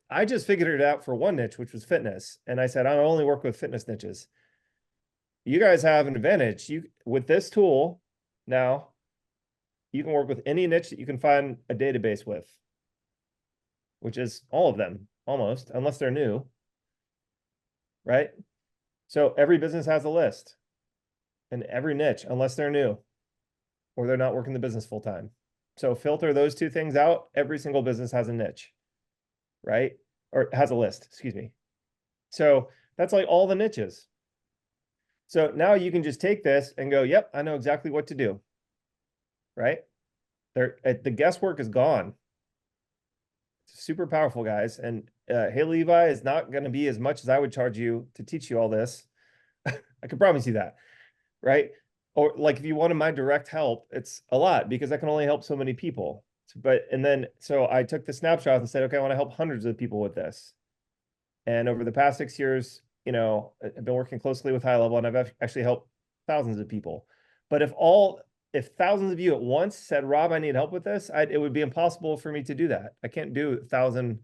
I just figured it out for one niche, which was fitness, and I said I only work with fitness niches. You guys have an advantage. With this tool now, you can work with any niche that you can find a database with, which is all of them almost, unless they're new, right? So every business has a list, and every niche, unless they're new or they're not working the business full time. So filter those two things out. Every single business has a niche, right? Or has a list, excuse me. So that's like all the niches. So now you can just take this and go, yep, I know exactly what to do, right? The guesswork is gone. It's super powerful, guys. And heyLevi is not going to be as much as I would charge you to teach you all this. I can promise you that, right? Or like if you wanted my direct help, it's a lot because I can only help so many people. So I took the snapshot and said, okay, I want to help hundreds of people with this. And over the past 6 years, you know, I've been working closely with High Level, and I've actually helped thousands of people. But if thousands of you at once said, Rob, I need help with this, it would be impossible for me to do that. I can't do 1,000,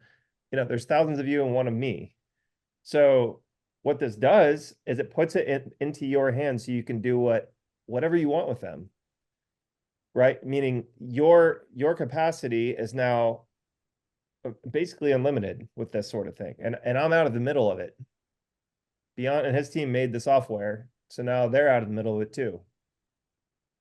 you know, there's thousands of you and one of me. So what this does is it puts it into your hands so you can do whatever you want with them, right? Meaning your capacity is now basically unlimited with this sort of thing. And I'm out of the middle of it. Beyond and his team made the software, so now they're out of the middle of it too.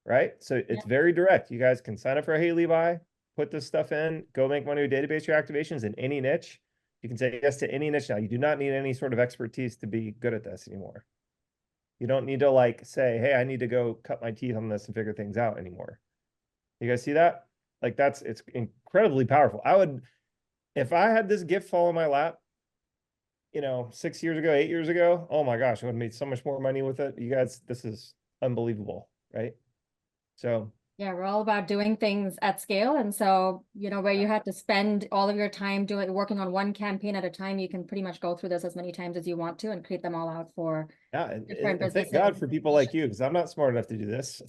Right? So it's very direct. You guys can sign up for heyLevi, put this stuff in, go make money with database reactivations in any niche. You can say yes to any niche now. You do not need any sort of expertise to be good at this anymore. You don't need to like say, hey, I need to go cut my teeth on this and figure things out anymore. You guys see that? Like it's incredibly powerful. If I had this gift fall in my lap, you know, 6 years ago, 8 years ago, oh my gosh, I would have made so much more money with it. You guys, this is unbelievable, right? So yeah, we're all about doing things at scale. And so, you know, where you had to spend all of your time working on one campaign at a time, you can pretty much go through this as many times as you want to and create them all out for different businesses. Thank God for people like you, because I'm not smart enough to do this.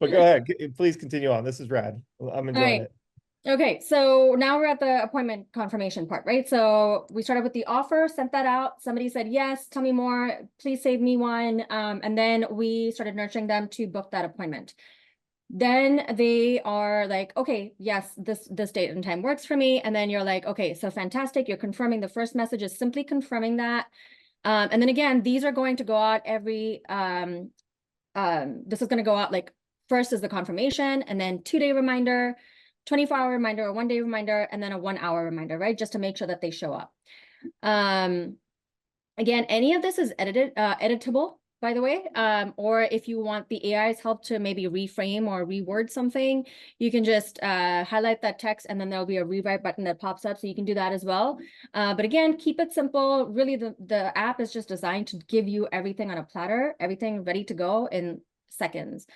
But go ahead, please continue on. This is rad. I'm enjoying it. Okay, so now we're at the appointment confirmation part, right? So we started with the offer, sent that out. Somebody said, yes, tell me more, please save me one. And then we started nurturing them to book that appointment. Then they are like, okay, yes, this date and time works for me. And then you're like, okay, so fantastic. You're confirming. The first message is simply confirming that. And then again, these are going to go out every, this is going to go out like first is the confirmation, and then 2-day reminder, 24-hour reminder, a 1-day reminder, and then a 1-hour reminder, right? Just to make sure that they show up. Again, any of this is editable, by the way, or if you want the AI's help to maybe reframe or reword something, you can just highlight that text, and then there'll be a rewrite button that pops up, so you can do that as well. But again, keep it simple. Really, the app is just designed to give you everything on a platter, everything ready to go in seconds.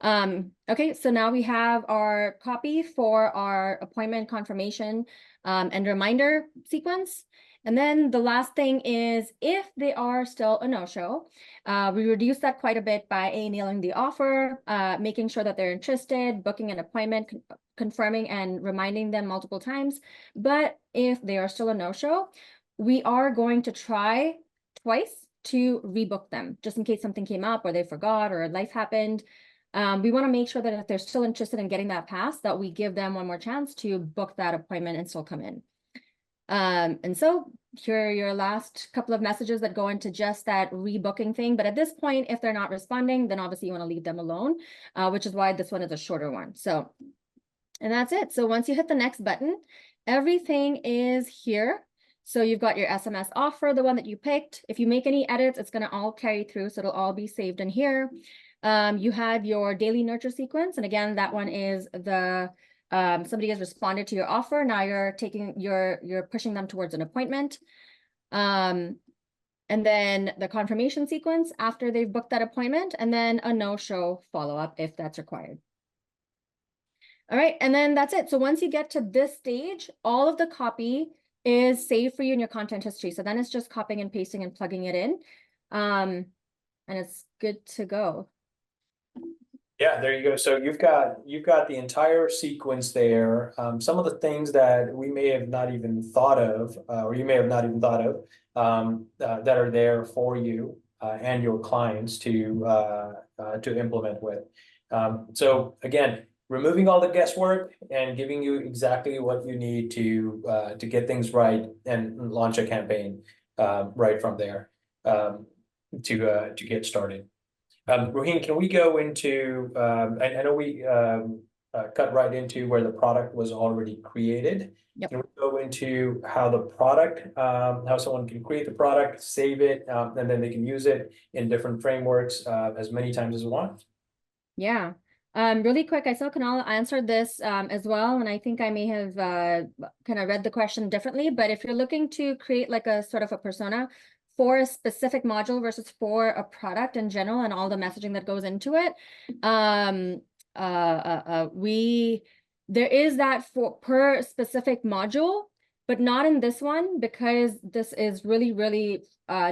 Okay, so now we have our copy for our appointment confirmation and reminder sequence. And then the last thing is, if they are still a no-show, we reduce that quite a bit by nailing the offer, making sure that they're interested, booking an appointment, confirming and reminding them multiple times. But if they are still a no-show, we are going to try twice to rebook them, just in case something came up or they forgot or life happened. We want to make sure that if they're still interested in getting that pass, that we give them one more chance to book that appointment and still come in. And so here are your last couple of messages that go into just that rebooking thing. But at this point, if they're not responding, then obviously you want to leave them alone, which is why this one is a shorter one. So, and that's it. So once you hit the next button, everything is here. So you've got your SMS offer, the one that you picked. If you make any edits, it's going to all carry through. So it'll all be saved in here. You have your daily nurture sequence. And again, that one is the somebody has responded to your offer. Now you're pushing them towards an appointment. And then the confirmation sequence after they've booked that appointment, and then a no-show follow-up if that's required. All right, and then that's it. So once you get to this stage, all of the copy is saved for you in your content history. So then it's just copying and pasting and plugging it in. And it's good to go. Yeah, there you go. So you've got the entire sequence there. Some of the things that we may have not even thought of, or you may have not even thought of, that are there for you and your clients to implement with. So again, removing all the guesswork and giving you exactly what you need to get things right and launch a campaign right from there to get started. Roheen, can we go into, I know we cut right into where the product was already created. Yep. Can we go into how the product, how someone can create the product, save it, and then they can use it in different frameworks as many times as they want? Yeah. Really quick, I saw Kunal answered this as well, and I think I may have kind of read the question differently, but if you're looking to create like a sort of a persona for a specific module versus for a product in general and all the messaging that goes into it, there is that for per specific module, but not in this one, because this is really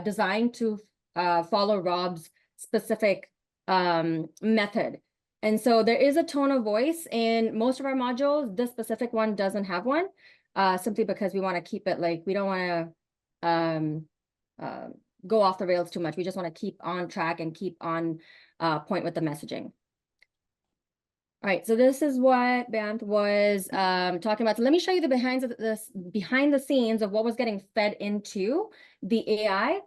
designed to follow Rob's specific method. And so there is a tone of voice in most of our modules. This specific one doesn't have one, simply because we want to keep it like, we don't want to go off the rails too much. We just want to keep on track and keep on point with the messaging. All right, so this is what Banth was talking about. So let me show you the behind the scenes of what was getting fed into the AI.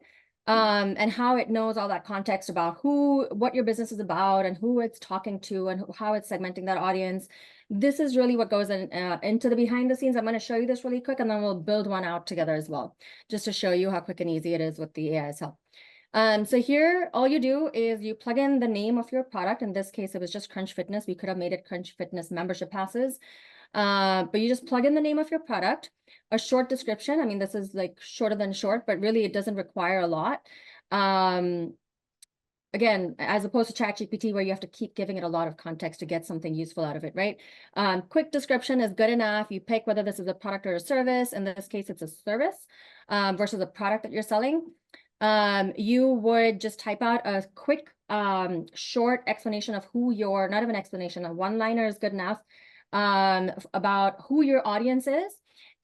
And how it knows all that context about what your business is about and who it's talking to and how it's segmenting that audience. This is really what goes into the behind the scenes. I'm going to show you this really quick, and then we'll build one out together as well, just to show you how quick and easy it is with the AI's help. So here, all you do is you plug in the name of your product. In this case, it was just Crunch Fitness. We could have made it Crunch Fitness membership passes. But you just plug in the name of your product, a short description. I mean, this is like shorter than short, but really it doesn't require a lot. Again, as opposed to ChatGPT, where you have to keep giving it a lot of context to get something useful out of it, right? Quick description is good enough. You pick whether this is a product or a service. In this case, it's a service versus a product that you're selling. You would just type out a quick, short explanation of not even explanation, a one-liner is good enough, about who your audience is.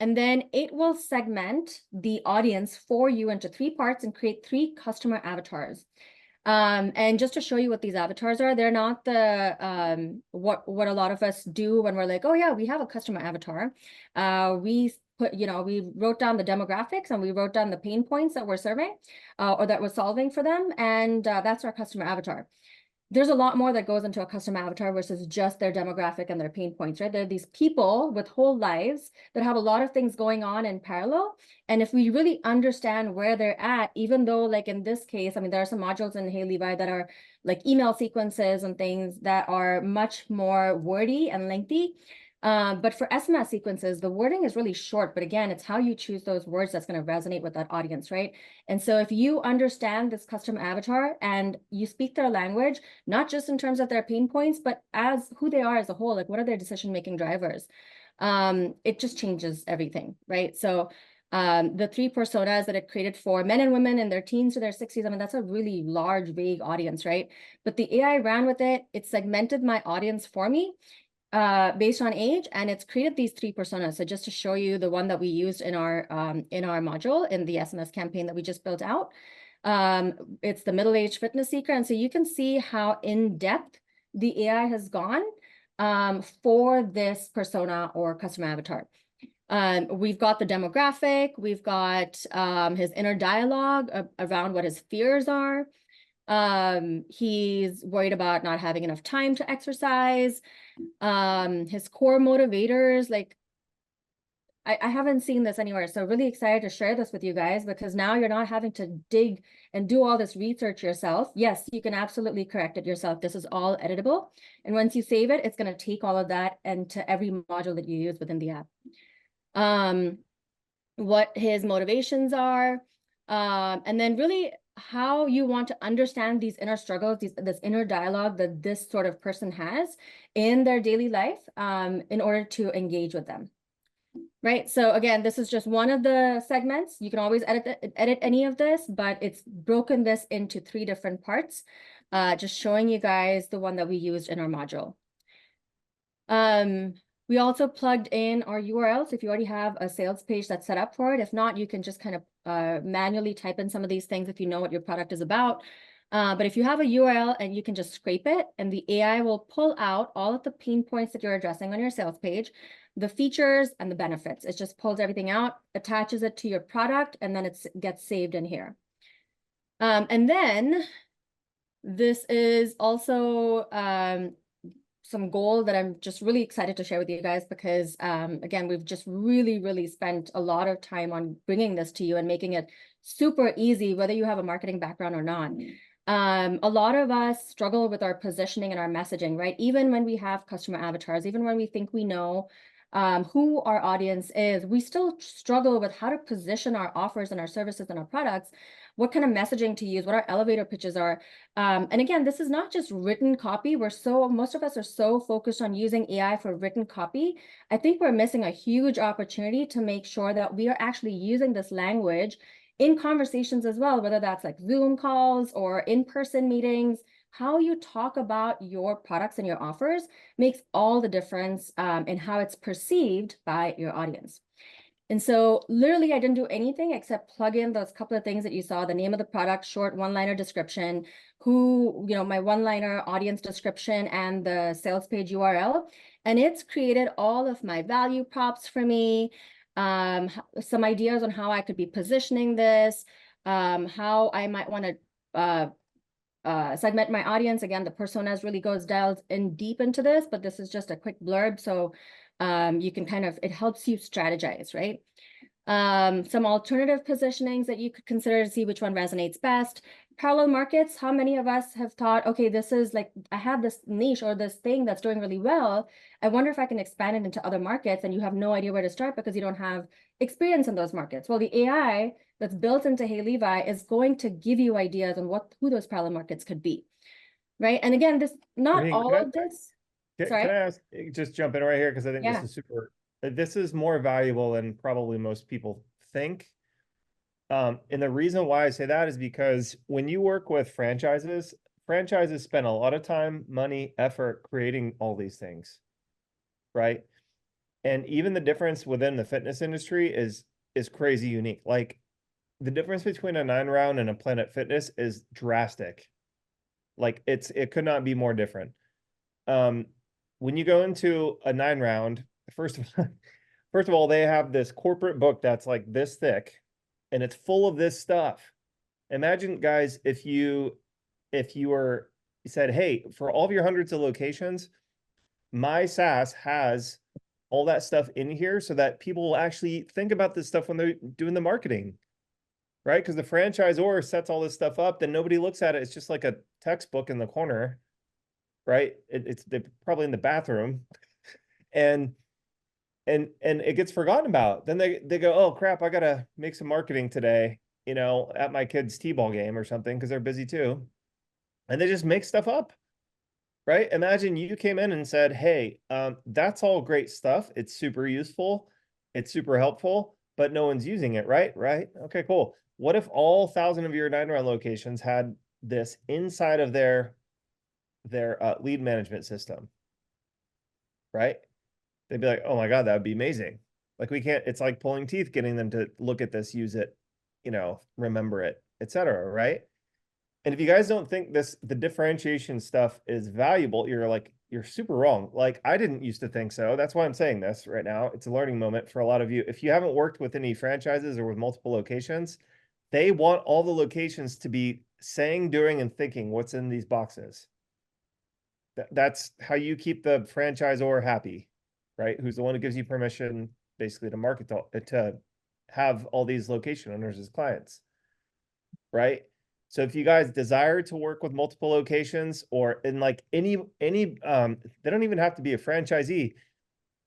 And then it will segment the audience for you into 3 parts and create 3 customer avatars. And just to show you what these avatars are, they're not the what a lot of us do when we're like, oh yeah, we have a customer avatar. We wrote down the demographics and we wrote down the pain points that we're serving or that we're solving for them, and that's our customer avatar. there's a lot more that goes into a custom avatar versus just their demographic and their pain points, right? There are these people with whole lives that have a lot of things going on in parallel. And if we really understand where they're at, even though like in this case, I mean, there are some modules in heyLevi that are like email sequences and things that are much more wordy and lengthy. But for SMS sequences, the wording is really short, but again, it's how you choose those words that's going to resonate with that audience, right? And so if you understand this custom avatar and you speak their language, not just in terms of their pain points, but as who they are as a whole, like what are their decision-making drivers? It just changes everything, right? So the 3 personas that it created for men and women in their teens to their 60s, I mean, that's a really large, vague audience, right? But the AI ran with it. It segmented my audience for me based on age, and it's created these 3 personas. So just to show you the one that we used in our module in the SMS campaign that we just built out, it's the middle-aged fitness seeker. And so you can see how in depth the AI has gone for this persona or customer avatar. We've got the demographic, we've got his inner dialogue around what his fears are. He's worried about not having enough time to exercise. His core motivators, like I haven't seen this anywhere, so really excited to share this with you guys, because now you're not having to dig and do all this research yourself. Yes, you can absolutely correct it yourself. This is all editable, and once you save it, it's going to take all of that into every module that you use within the app. What his motivations are, and then really how you want to understand these inner struggles, this inner dialogue that this sort of person has in their daily life, in order to engage with them. Right. So again, this is just one of the segments. You can always edit any of this, but it's broken this into 3 different parts, just showing you guys the one that we used in our module. We also plugged in our URLs if you already have a sales page that's set up for it. If not, you can just kind of manually type in some of these things if you know what your product is about. But if you have a URL and you can just scrape it, and the AI will pull out all of the pain points that you're addressing on your sales page, the features and the benefits. It just pulls everything out, attaches it to your product, and then it gets saved in here. And then this is also some goal that I'm just really excited to share with you guys, because again, we've just really spent a lot of time on bringing this to you and making it super easy, whether you have a marketing background or not. A lot of us struggle with our positioning and our messaging, right? Even when we have customer avatars, even when we think we know who our audience is, we still struggle with how to position our offers and our services and our products, what kind of messaging to use, what our elevator pitches are. And again, this is not just written copy. Most of us are so focused on using AI for written copy. I think we're missing a huge opportunity to make sure that we are actually using this language in conversations as well, whether that's like Zoom calls or in-person meetings. How you talk about your products and your offers makes all the difference in how it's perceived by your audience. And so literally I didn't do anything except plug in those couple of things that you saw: the name of the product, short one-liner description, my one-liner audience description, and the sales page URL. And it's created all of my value props for me, some ideas on how I could be positioning this, how I might want to segment my audience. Again, the personas really dialed in deep into this, but this is just a quick blurb. So you can it helps you strategize, right? Some alternative positionings that you could consider to see which one resonates best. Parallel markets. How many of us have thought, okay, this is like, I have this niche or this thing that's doing really well. I wonder if I can expand it into other markets, and you have no idea where to start because you don't have experience in those markets. Well, the AI that's built into heyLevi is going to give you ideas on who those parallel markets could be, right? And again, this, not all of this. Can I ask, just jump in right here, because I think this is this is more valuable than probably most people think. And the reason why I say that is because when you work with franchises spend a lot of time, money, effort creating all these things, right? And even the difference within the fitness industry is crazy unique. Like the difference between a 9-round and a Planet Fitness is drastic. Like it could not be more different. When you go into a 9-round, first of all, they have this corporate book that's like this thick, and it's full of this stuff. Imagine, guys, if you were said, hey, for all of your hundreds of locations, my SaaS has all that stuff in here so that people will actually think about this stuff when they're doing the marketing, right? Because the franchisor sets all this stuff up, then nobody looks at it. It's just like a textbook in the corner, right? They're probably in the bathroom, and it gets forgotten about. Then they go, oh crap, I gotta make some marketing today, at my kid's t-ball game or something because they're busy too, and they just make stuff up. Right? Imagine you came in and said, hey, that's all great stuff. It's super useful. It's super helpful, but no one's using it, right? Right? Okay, cool. What if all 1,000 of your 9-round locations had this inside of their lead management system, right? They'd be like, oh my God, that would be amazing. Like it's like pulling teeth, getting them to look at this, use it, remember it, etc. Right? And if you guys don't think the differentiation stuff is valuable, you're super wrong. Like I didn't used to think so. That's why I'm saying this right now. It's a learning moment for a lot of you. If you haven't worked with any franchises or with multiple locations, they want all the locations to be saying, doing, and thinking what's in these boxes. That's how you keep the franchisor happy, right? Who's the one who gives you permission basically to market to have all these location owners as clients, right? So if you guys desire to work with multiple locations or in like any they don't even have to be a franchisee.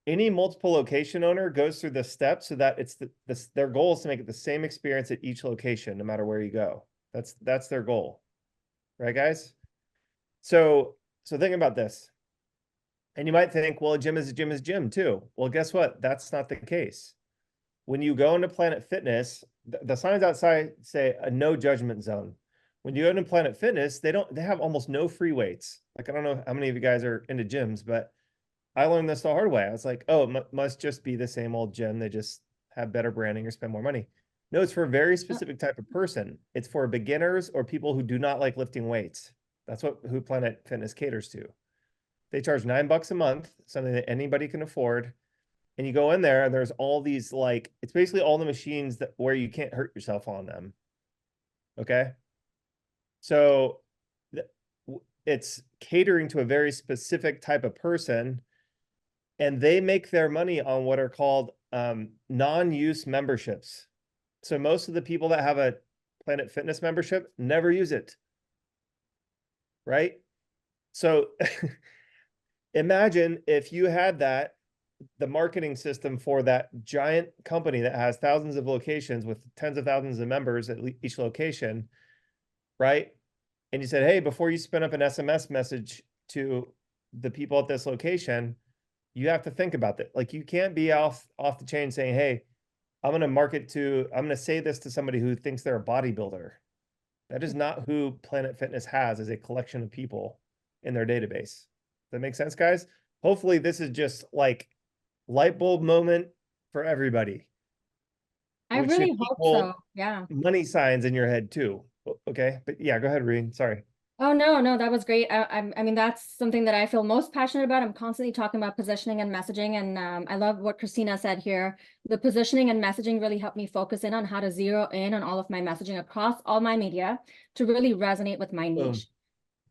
Any multiple location owner goes through the steps so that it's their goal is to make it the same experience at each location, no matter where you go. That's their goal. Right, guys? So think about this. And you might think, well, a gym is a gym is gym too. Well, guess what? That's not the case. When you go into Planet Fitness, the signs outside say a no judgment zone. When you go into Planet Fitness, they have almost no free weights. Like, I don't know how many of you guys are into gyms, but I learned this the hard way. I was like, oh, it must just be the same old gym. They just have better branding or spend more money. No, it's for a very specific type of person. It's for beginners or people who do not like lifting weights. That's who Planet Fitness caters to. They charge $9 a month, something that anybody can afford. And you go in there and there's all these, like, it's basically all the machines where you can't hurt yourself on them. Okay. So it's catering to a very specific type of person, and they make their money on what are called non-use memberships. So most of the people that have a Planet Fitness membership never use it, right? So imagine if you had the marketing system for that giant company that has thousands of locations with tens of thousands of members at each location, right? And you said, hey, before you spin up an SMS message to the people at this location, you have to think about that. Like, you can't be off the chain saying, hey, I'm going to say this to somebody who thinks they're a bodybuilder. That is not who Planet Fitness has as a collection of people in their database. Does that make sense, guys? Hopefully this is just like light bulb moment for everybody. I really hope so. Yeah. Money signs in your head too. Okay. But yeah, go ahead, Reen. Sorry. Oh, no, that was great. I mean, that's something that I feel most passionate about. I'm constantly talking about positioning and messaging. And I love what Christina said here. The positioning and messaging really helped me focus in on how to zero in on all of my messaging across all my media to really resonate with my niche.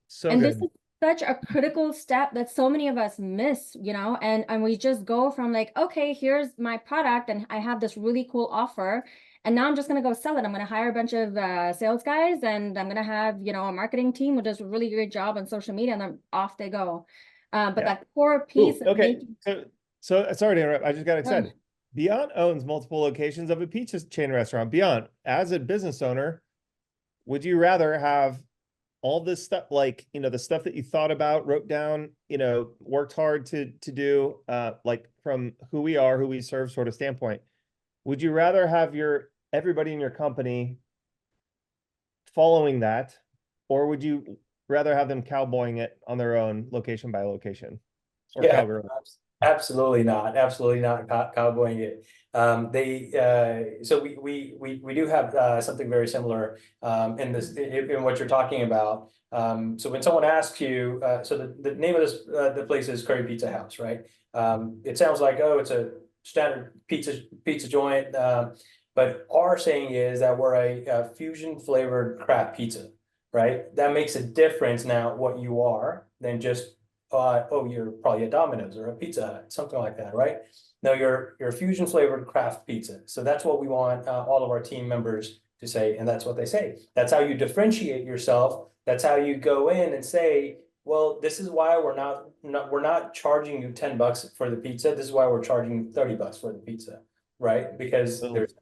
So and good. This is such a critical step that so many of us miss, and we just go from like, okay, here's my product and I have this really cool offer. And now I'm just going to go sell it. I'm going to hire a bunch of sales guys and I'm going to have, a marketing team who does a really great job on social media, and then off they go. But that core piece. Okay. So sorry to interrupt. I just got excited. Beyond owns multiple locations of a pizza chain restaurant. Beyond, as a business owner, would you rather have all this stuff, like, the stuff that you thought about, wrote down, worked hard to do, like from who we serve sort of standpoint? Would you rather have everybody in your company following that, or would you rather have them cowboying it on their own, location by location? Or cowgirl? Absolutely not. Absolutely not cowboying it. So we do have something very similar in what you're talking about. So when someone asks you, so the name of the place is Curry Pizza House, right? It sounds like, oh, it's a standard pizza joint, but our saying is that we're a fusion flavored craft pizza, right? That makes a difference now what you are than just, oh, you're probably a Domino's or a Pizza Hut, something like that, right? No, you're fusion flavored craft pizza. So that's what we want all of our team members to say, and that's what they say. That's how you differentiate yourself. That's how you go in and say, well, this is why we're not charging you $10 for the pizza. This is why we're charging you $30 for the pizza, right? Because there's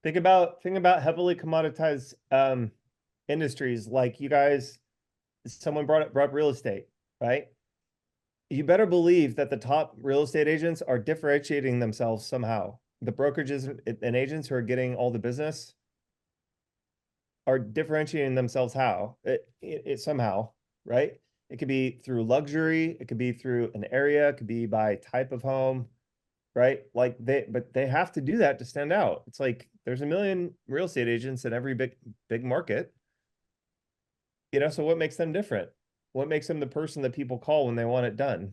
think about heavily commoditized industries like you guys. Someone brought up real estate, right? You better believe that the top real estate agents are differentiating themselves somehow. The brokerages and agents who are getting all the business are differentiating themselves how? It somehow, right? It could be through luxury, it could be through an area, it could be by type of home, right? Like but they have to do that to stand out. It's like there's a million real estate agents in every big market. You know, so what makes them different? What makes them the person that people call when they want it done?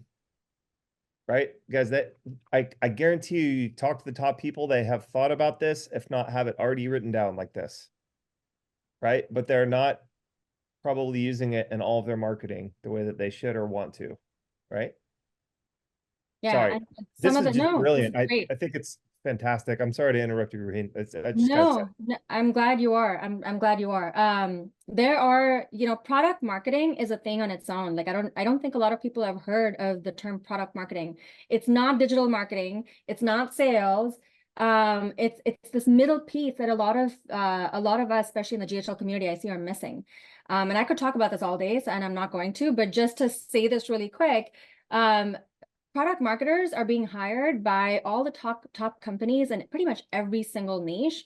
Right? Guys, that I guarantee you talk to the top people, they have thought about this, if not have it already written down like this. Right? But they're not probably using it in all of their marketing the way that they should or want to. Right? Yeah, Sorry. and This some of is the just no, this brilliant. is great. I think it's fantastic. I'm sorry to interrupt you, Raheen. I just gotta say. No, I'm glad you are. I'm glad you are. There are, you know, product marketing is a thing on its own. Like I don't think a lot of people have heard of the term product marketing. It's not digital marketing. It's not sales. It's this middle piece that a lot of us, especially in the GHL community, I see are missing. And I could talk about this all day, and I'm not going to, but just to say this really quick, product marketers are being hired by all the top companies in pretty much every single niche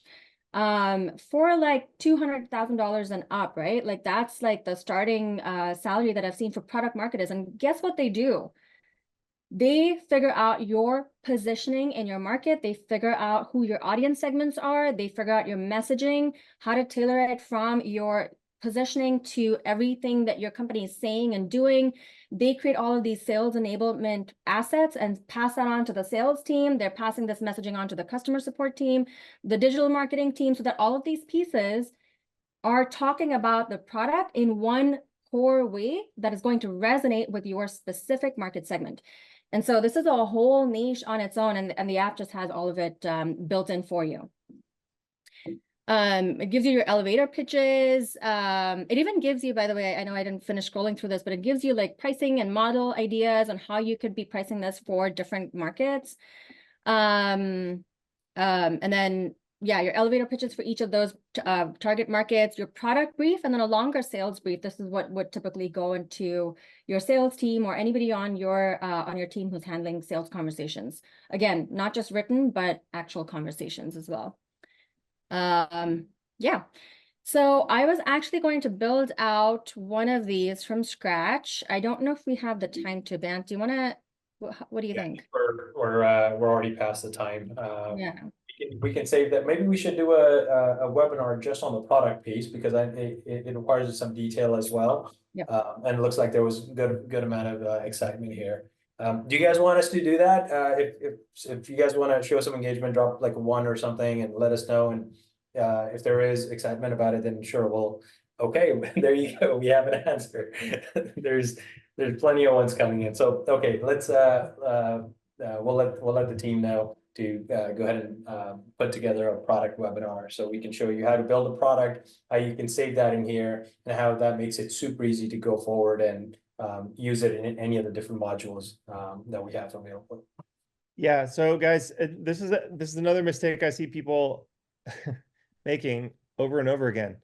for like $200,000 and up, right? Like that's like the starting salary that I've seen for product marketers. And guess what they do? They figure out your positioning in your market. They figure out who your audience segments are. They figure out your messaging, how to tailor it from your positioning to everything that your company is saying and doing. They create all of these sales enablement assets and pass that on to the sales team. They're passing this messaging on to the customer support team, the digital marketing team, so that all of these pieces are talking about the product in one core way that is going to resonate with your specific market segment. And so this is a whole niche on its own, and the app just has all of it built in for you. It gives you your elevator pitches. It even gives you, by the way, I know I didn't finish scrolling through this, but it gives you like pricing and model ideas on how you could be pricing this for different markets. And then, yeah, your elevator pitches for each of those target markets, your product brief, and then a longer sales brief. This is what would typically go into your sales team or anybody on your team who's handling sales conversations. Again, not just written, but actual conversations as well. Yeah. So I was actually going to build out one of these from scratch. I don't know if we have the time to, Bant. Do you want to, what do you think? We're already past the time. Yeah. We can save that. Maybe we should do a webinar just on the product piece because it requires some detail as well. Yep. And it looks like there was good amount of excitement here. Do you guys want us to do that? If you guys want to show some engagement, drop like a 1 or something and let us know. And if there is excitement about it, then sure, we'll, okay, there you go. We have an answer. There's plenty of ones coming in. So, okay, let's, we'll let the team know to go ahead and put together a product webinar so we can show you how to build a product, how you can save that in here, and how that makes it super easy to go forward and use it in any of the different modules that we have available. Yeah. So guys, this is another mistake I see people making over and over again.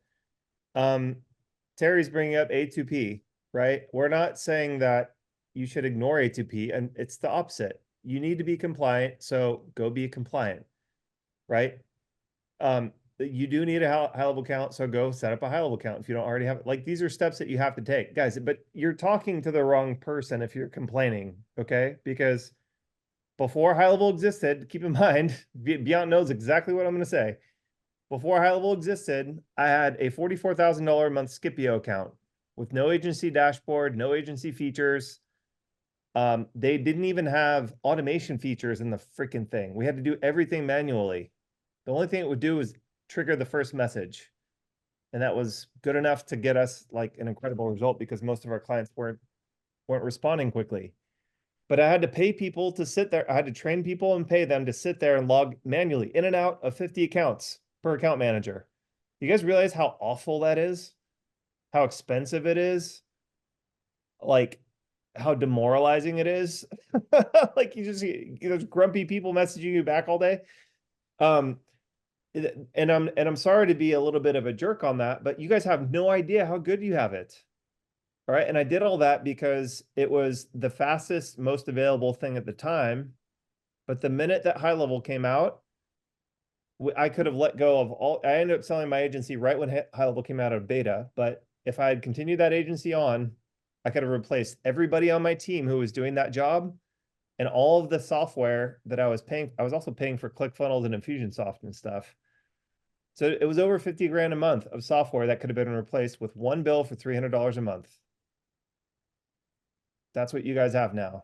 Terry's bringing up A2P, right? We're not saying that you should ignore A2P, and it's the opposite. You need to be compliant, so go be compliant, right? You do need a high-level account, so go set up a high-level account if you don't already have it. Like, these are steps that you have to take, guys, but you're talking to the wrong person if you're complaining, okay? Because before high-level existed, keep in mind, Beyond knows exactly what I'm going to say. Before high-level existed, I had a $44,000 a month Scipio account with no agency dashboard, no agency features. They didn't even have automation features in the freaking thing. We had to do everything manually. The only thing it would do was trigger the first message. And that was good enough to get us like an incredible result because most of our clients weren't responding quickly. But I had to pay people to sit there. I had to train people and pay them to sit there and log manually in and out of 50 accounts per account manager. You guys realize how awful that is? How expensive it is? Like how demoralizing it is? Like there's grumpy people messaging you back all day. And I'm sorry to be a little bit of a jerk on that, but you guys have no idea how good you have it. All right. And I did all that because it was the fastest, most available thing at the time. But the minute that High Level came out, I could have let go of all. I ended up selling my agency right when High Level came out of beta. But if I had continued that agency on, I could have replaced everybody on my team who was doing that job and all of the software that I was paying. I was also paying for ClickFunnels and Infusionsoft and stuff. So it was over 50 grand a month of software that could have been replaced with one bill for $300 a month. That's what you guys have now.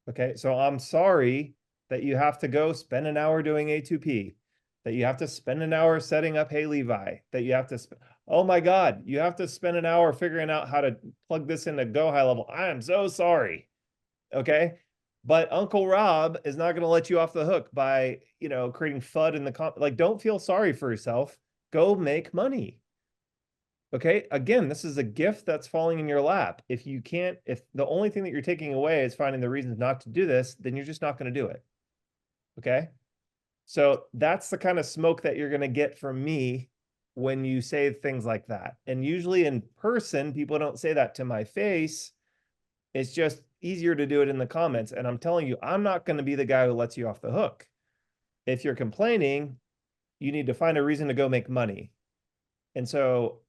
Okay. So I'm sorry that you have to go spend an hour doing A2P, that you have to spend an hour setting up heyLevi, that you have to, oh my God, you have to spend an hour figuring out how to plug this into gohighlevel. I am so sorry. Okay. But Uncle Rob is not going to let you off the hook by, creating FUD in the like, don't feel sorry for yourself. Go make money. Okay. Again, this is a gift that's falling in your lap. If the only thing that you're taking away is finding the reasons not to do this, then you're just not going to do it. Okay. So that's the kind of smoke that you're going to get from me when you say things like that. And usually in person, people don't say that to my face. It's just easier to do it in the comments. And I'm telling you, I'm not going to be the guy who lets you off the hook. If you're complaining, you need to find a reason to go make money. And so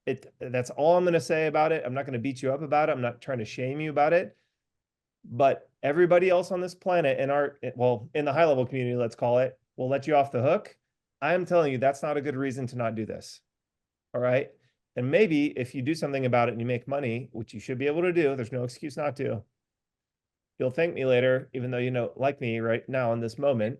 that's all I'm going to say about it. I'm not going to beat you up about it. I'm not trying to shame you about it. But everybody else on this planet in the high level community, let's call it, will let you off the hook. I'm telling you, that's not a good reason to not do this. All right. And maybe if you do something about it and you make money, which you should be able to do, there's no excuse not to. You'll thank me later, even though you don't like me right now in this moment.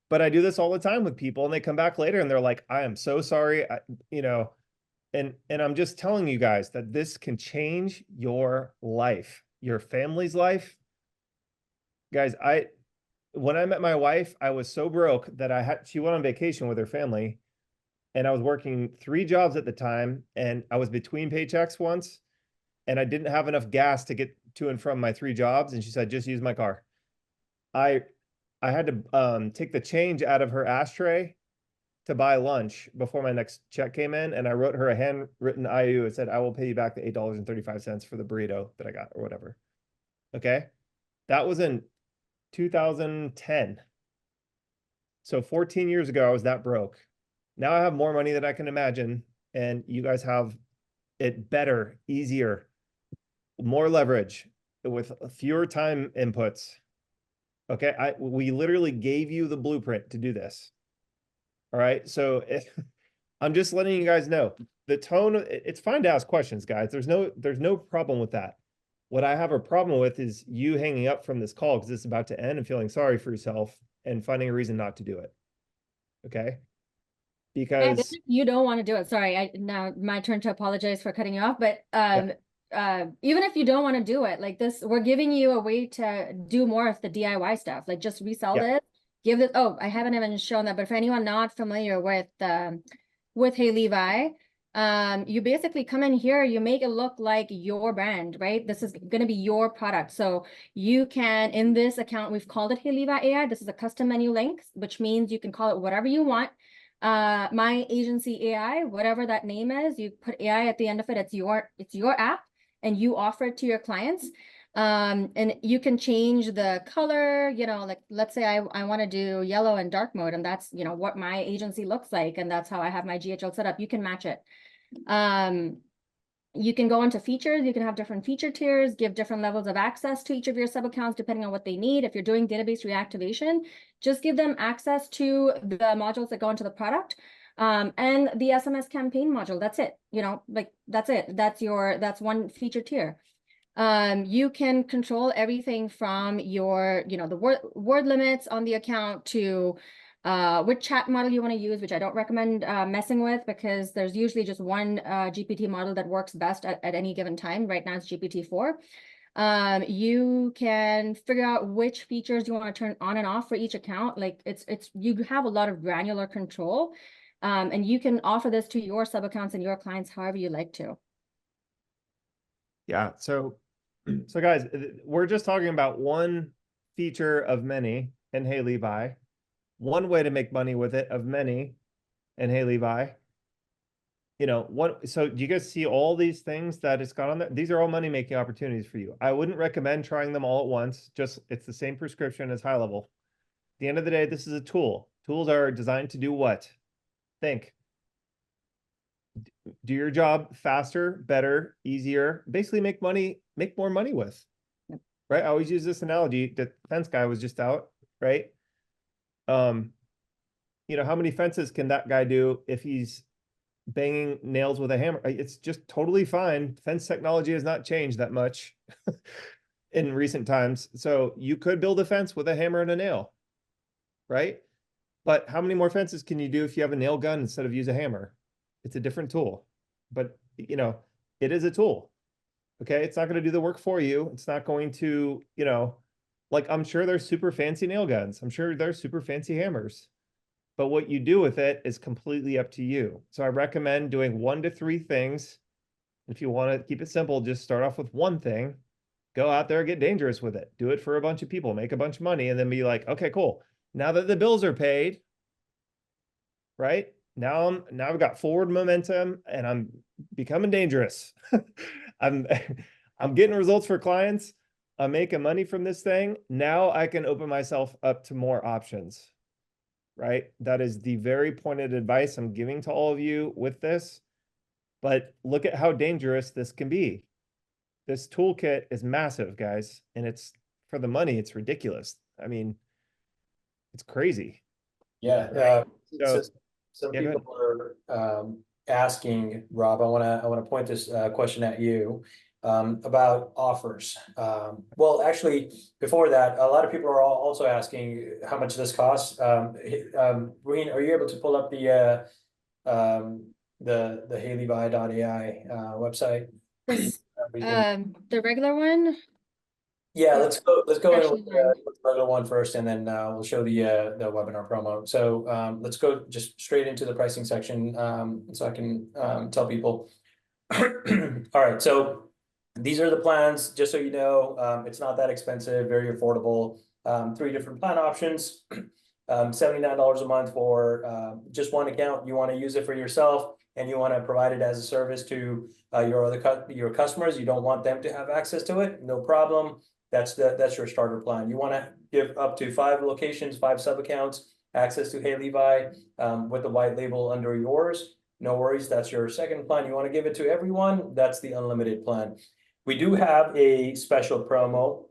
But I do this all the time with people and they come back later and they're like, I am so sorry. And I'm just telling you guys that this can change your life, your family's life. Guys, when I met my wife, I was so broke that she went on vacation with her family and I was working 3 jobs at the time and I was between paychecks once and I didn't have enough gas to get to and from my 3 jobs. And she said, just use my car. I had to take the change out of her ashtray to buy lunch before my next check came in. And I wrote her a handwritten IOU. It said, I will pay you back the $8.35 for the burrito that I got or whatever. Okay. That was in 2010. So 14 years ago, I was that broke. Now I have more money than I can imagine. And you guys have it better, easier, more leverage with fewer time inputs. Okay. We literally gave you the blueprint to do this. All right. So I'm just letting you guys know the tone. It's fine to ask questions, guys. There's no problem with that. What I have a problem with is you hanging up from this call because it's about to end and feeling sorry for yourself and finding a reason not to do it. Okay. Because you don't want to do it. Sorry. Now my turn to apologize for cutting you off, but even if you don't want to do it like this, we're giving you a way to do more of the DIY stuff, like just resell it, give it. Oh, I haven't even shown that, but for anyone not familiar with heyLevi, you basically come in here, you make it look like your brand, right? This is going to be your product. So you can, in this account, we've called it heyLevi AI. This is a custom menu link, which means you can call it whatever you want. My agency AI, whatever that name is, you put AI at the end of it. It's your app and you offer it to your clients. And you can change the color, like let's say I want to do yellow and dark mode, and that's, what my agency looks like. And that's how I have my GHL set up. You can match it. You can go into features. You can have different feature tiers, give different levels of access to each of your sub accounts, depending on what they need. If you're doing database reactivation, just give them access to the modules that go into the product. And the SMS campaign module, that's it. That's it. That's one feature tier. You can control everything from your, the word limits on the account to which chat model you want to use, which I don't recommend messing with, because there's usually just one GPT model that works best at any given time. Right now it's GPT-4. You can figure out which features you want to turn on and off for each account. Like you have a lot of granular control, and you can offer this to your sub accounts and your clients however you like to. Yeah. So guys, we're just talking about one feature of many in heyLevi, one way to make money with it of many in heyLevi. You know, so do you guys see all these things that it's got on there? These are all money-making opportunities for you. I wouldn't recommend trying them all at once. Just, it's the same prescription as high level. At the end of the day, this is a tool. Tools are designed to do what? Think. Do your job faster, better, easier, basically make more money with, right? I always use this analogy. The fence guy was just out, right? You know, how many fences can that guy do if he's banging nails with a hammer? It's just totally fine. Fence technology has not changed that much in recent times. So you could build a fence with a hammer and a nail, right? But how many more fences can you do if you have a nail gun instead of use a hammer? It's a different tool, but you know, it is a tool. Okay. It's not going to do the work for you. It's not going to, you know, like, I'm sure there's super fancy nail guns. I'm sure there's super fancy hammers, but what you do with it is completely up to you. So I recommend doing 1 to 3 things. If you want to keep it simple, just start off with one thing, go out there, get dangerous with it, do it for a bunch of people, make a bunch of money, and then be like, okay, cool. Now that the bills are paid, right? Now I've got forward momentum and I'm becoming dangerous. I'm getting results for clients. I'm making money from this thing. Now I can open myself up to more options, right? That is the very pointed advice I'm giving to all of you with this. But look at how dangerous this can be. This toolkit is massive, guys. And it's, for the money, it's ridiculous. I mean, it's crazy. Yeah. So Some yeah, people are asking, Rob, I want to point this question at you about offers. Well, actually, before that, a lot of people are also asking how much this costs. Reen, are you able to pull up the heylevi.ai website? The regular one. Yeah, let's go in with Actually, the regular one first, and then we'll show the webinar promo. So let's go just straight into the pricing section, so I can tell people. All right, so these are the plans, just so you know. It's not that expensive, very affordable. 3 different plan options. $79 a month for just one account. You want to use it for yourself, and you want to provide it as a service to your customers. You don't want them to have access to it, no problem. That's your starter plan. You want to give up to 5 locations, 5 sub accounts, access to heyLevi with the white label under yours. No worries. That's your second plan. You want to give it to everyone. That's the unlimited plan. We do have a special promo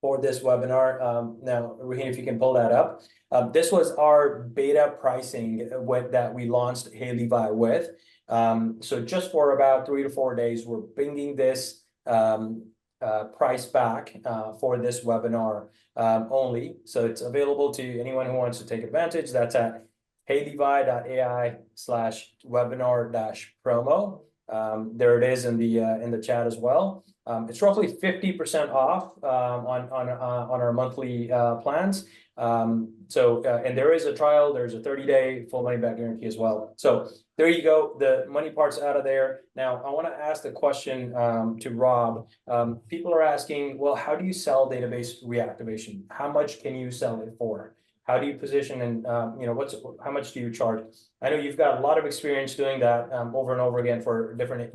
for this webinar. Now, Raheen, if you can pull that up. This was our beta pricing that we launched heyLevi with. So just for about 3 to 4 days, we're bringing this price back for this webinar only. So it's available to anyone who wants to take advantage. That's at heylevi.ai/webinar-promo. There it is in the chat as well. It's roughly 50% off on our monthly plans. And there is a trial. There's a 30-day full money back guarantee as well. So there you go. The money part's out of there. Now I want to ask the question to Rob. People are asking, well, how do you sell database reactivation? How much can you sell it for? How do you position, and how much do you charge? I know you've got a lot of experience doing that over and over again for different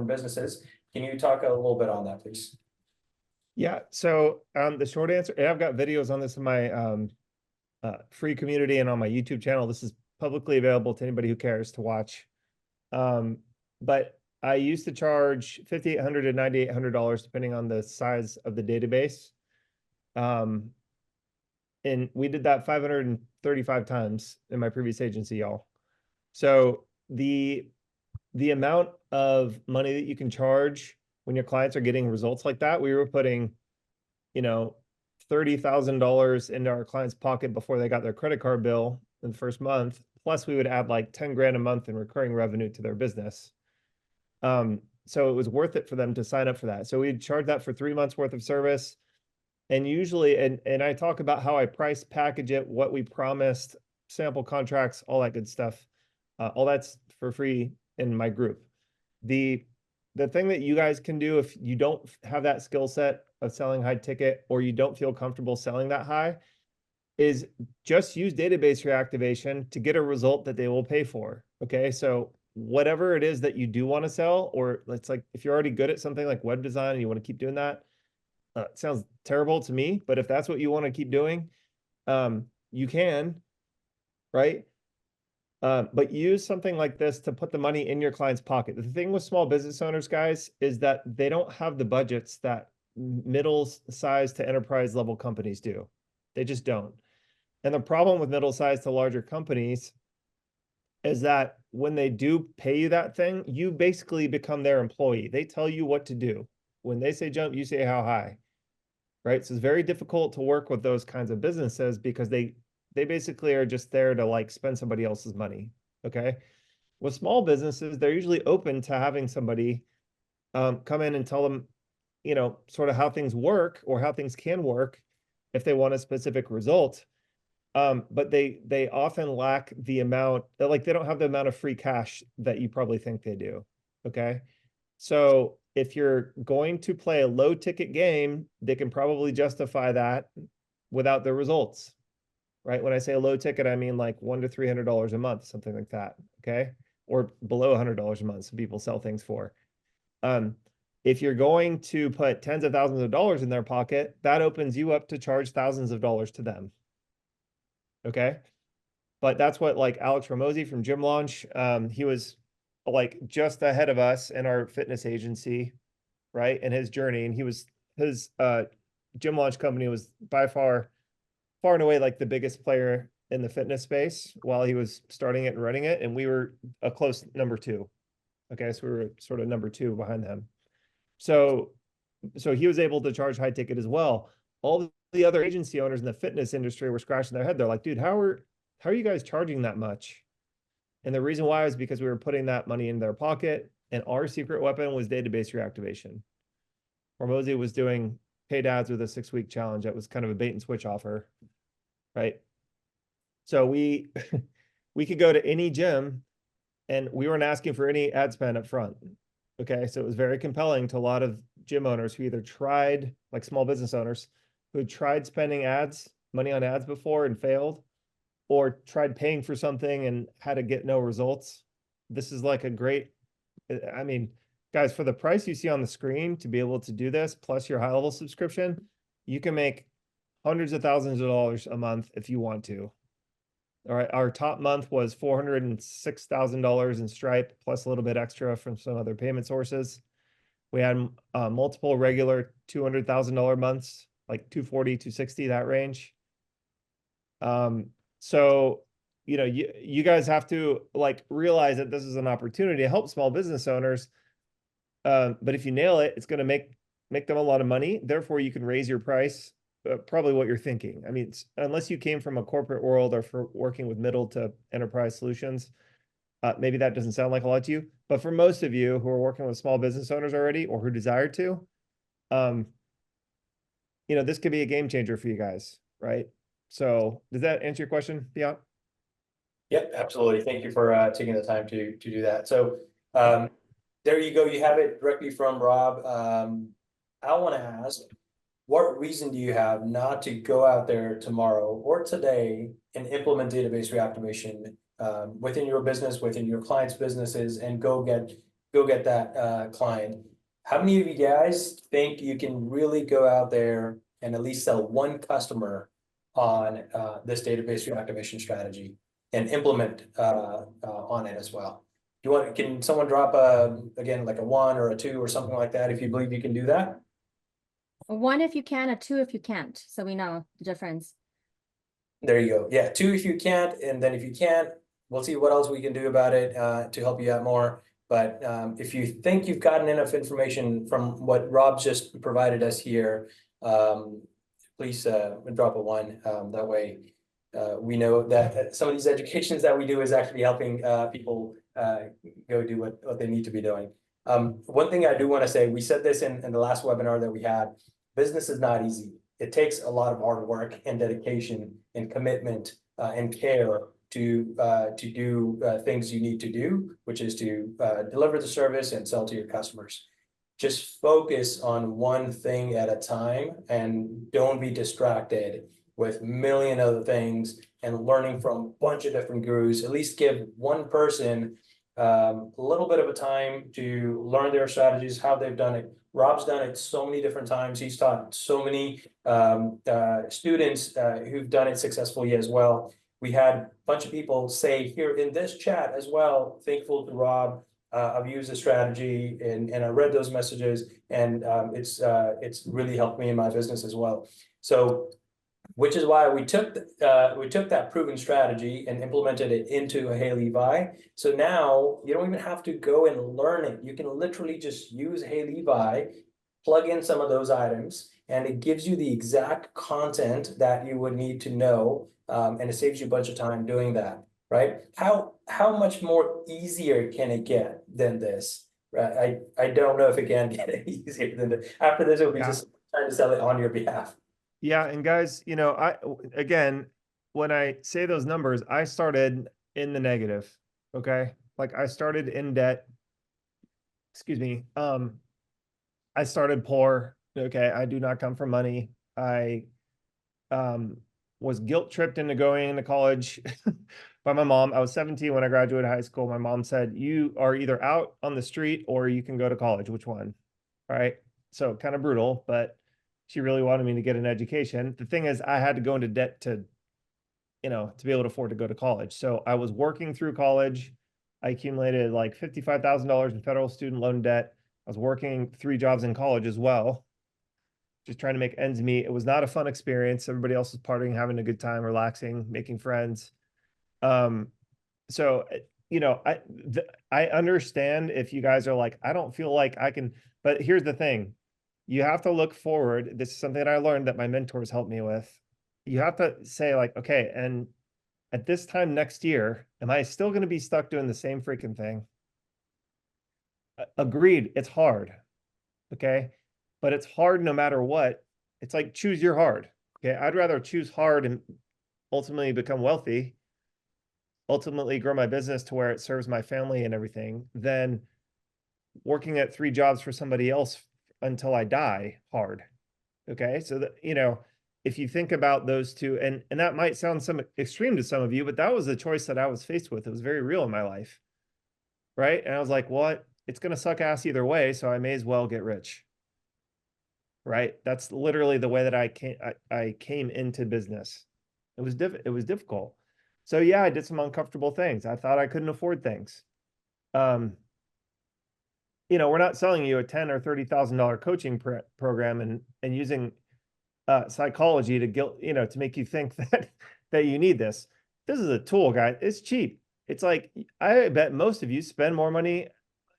businesses. Can you talk a little bit on that, please? Yeah. So the short answer, and I've got videos on this in my free community and on my YouTube channel. This is publicly available to anybody who cares to watch. But I used to charge $5,800 to $9,800 depending on the size of the database. And we did that 535 times in my previous agency, y'all. So the amount of money that you can charge when your clients are getting results like that, we were putting, $30,000 into our client's pocket before they got their credit card bill in the first month. Plus we would add like 10 grand a month in recurring revenue to their business. So it was worth it for them to sign up for that. So we'd charge that for 3 months worth of service. And usually, and I talk about how I price, package it, what we promised, sample contracts, all that good stuff. All that's for free in my group. The thing that you guys can do if you don't have that skill set of selling high ticket, or you don't feel comfortable selling that high, is just use database reactivation to get a result that they will pay for. Okay, so whatever it is that you do want to sell, or it's like if you're already good at something like web design and you want to keep doing that, it sounds terrible to me, but if that's what you want to keep doing, you can, right? But use something like this to put the money in your client's pocket. The thing with small business owners, guys, is that they don't have the budgets that middle-sized to enterprise level companies do. They just don't. And the problem with middle-sized to larger companies is that when they do pay you that thing, you basically become their employee. They tell you what to do. When they say jump, you say how high, right? So it's very difficult to work with those kinds of businesses because they basically are just there to like spend somebody else's money. Okay. With small businesses, they're usually open to having somebody come in and tell them, you know, sort of how things work or how things can work if they want a specific result. But they often lack the amount, like they don't have the amount of free cash that you probably think they do. Okay. So if you're going to play a low ticket game, they can probably justify that without the results. Right? When I say a low ticket, I mean like $100 to $300 a month, something like that. Okay. Or below $100 a month. Some people sell things for. If you're going to put tens of thousands of dollars in their pocket, that opens you up to charge thousands of dollars to them. Okay. But that's what like Alex Ramosi from Gym Launch, he was like just ahead of us in our fitness agency, right? In his journey. And his Gym Launch company was by far and away like the biggest player in the fitness space while he was starting it and running it. And we were a close number 2. Okay. So we were sort of number 2 behind them. So he was able to charge high ticket as well. All the other agency owners in the fitness industry were scratching their head. They're like, dude, how are you guys charging that much? And the reason why is because we were putting that money in their pocket, and our secret weapon was database reactivation. Ramosi was doing paid ads with a 6-week challenge. That was kind of a bait and switch offer, right? So we could go to any gym and we weren't asking for any ad spend up front. Okay. So it was very compelling to a lot of gym owners who either tried, like small business owners, who had tried spending money on ads before and failed, or tried paying for something and had to get no results. This is like a great, I mean, guys, for the price you see on the screen to be able to do this, plus your high level subscription, you can make hundreds of thousands of dollars a month if you want to. All right. Our top month was $406,000 in Stripe, plus a little bit extra from some other payment sources. We had multiple regular $200,000 months, like 240, 260, that range. So, you know, you guys have to like realize that this is an opportunity to help small business owners. But if you nail it, it's going to make them a lot of money. Therefore, you can raise your price, probably what you're thinking. I mean, unless you came from a corporate world or for working with middle to enterprise solutions, maybe that doesn't sound like a lot to you. But for most of you who are working with small business owners already or who desire to, you know, this could be a game changer for you guys, right? So does that answer your question, Bian? Yep, absolutely. Thank you for taking the time to do that. So there you go. You have it directly from Rob. I want to ask, what reason do you have not to go out there tomorrow or today and implement database reactivation within your business, within your clients' businesses, and go get that client? How many of you guys think you can really go out there and at least sell one customer on this database reactivation strategy and implement on it as well? Can someone drop again, like a 1 or a 2 or something like that if you believe you can do that? A 1 if you can, a 2 if you can't. So we know the difference. There you go. Yeah, 2 if you can't, and then if you can't, we'll see what else we can do about it to help you out more. But if you think you've gotten enough information from what Rob just provided us here, please drop a one. That way we know that some of these educations that we do is actually helping people go do what they need to be doing. One thing I do want to say, we said this in the last webinar that we had, business is not easy. It takes a lot of hard work and dedication and commitment and care to do things you need to do, which is to deliver the service and sell to your customers. Just focus on one thing at a time and don't be distracted with a million other things and learning from a bunch of different gurus. At least give one person a little bit of a time to learn their strategies, how they've done it. Rob's done it so many different times. He's taught so many students who've done it successfully as well. We had a bunch of people say here in this chat as well, thankful to Rob. I've used the strategy and I read those messages, and it's really helped me in my business as well. So, which is why we took that proven strategy and implemented it into a heyLevi. So now you don't even have to go and learn it. You can literally just use heyLevi, plug in some of those items, and it gives you the exact content that you would need to know. And it saves you a bunch of time doing that, right? How much more easier can it get than this? Right? I don't know if it can get any easier than this. After this, it'll be just trying to sell it on your behalf. Yeah, and guys, you know, again, when I say those numbers, I started in the negative. Okay, like I started in debt. Excuse me. I started poor. Okay, I do not come from money. I was guilt tripped into going into college by my mom. I was 17 when I graduated high school. My mom said, you are either out on the street or you can go to college. Which one? All right. So kind of brutal, but she really wanted me to get an education. The thing is, I had to go into debt to, you know, to be able to afford to go to college. So I was working through college. I accumulated like $55,000 in federal student loan debt. I was working 3 jobs in college as well, just trying to make ends meet. It was not a fun experience. Everybody else was partying, having a good time, relaxing, making friends. So, you know, I understand if you guys are like, I don't feel like I can, but here's the thing. You have to look forward. This is something that I learned that my mentors helped me with. You have to say like, okay, and at this time next year, am I still going to be stuck doing the same freaking thing? Agreed. It's hard. Okay. But it's hard no matter what. It's like choose your hard. Okay. I'd rather choose hard and ultimately become wealthy, ultimately grow my business to where it serves my family and everything, than working at 3 jobs for somebody else until I die hard. Okay. So that, you know, if you think about those two, and that might sound some extreme to some of you, but that was the choice that I was faced with. It was very real in my life. Right. And I was like, what? It's going to suck ass either way. So I may as well get rich. Right. That's literally the way that I came into business. It was difficult. So yeah, I did some uncomfortable things. I thought I couldn't afford things. You know, we're not selling you a $10,000 or $30,000 coaching program and using psychology to to make you think that you need this. This is a tool, guys. It's cheap. It's like, I bet most of you spend more money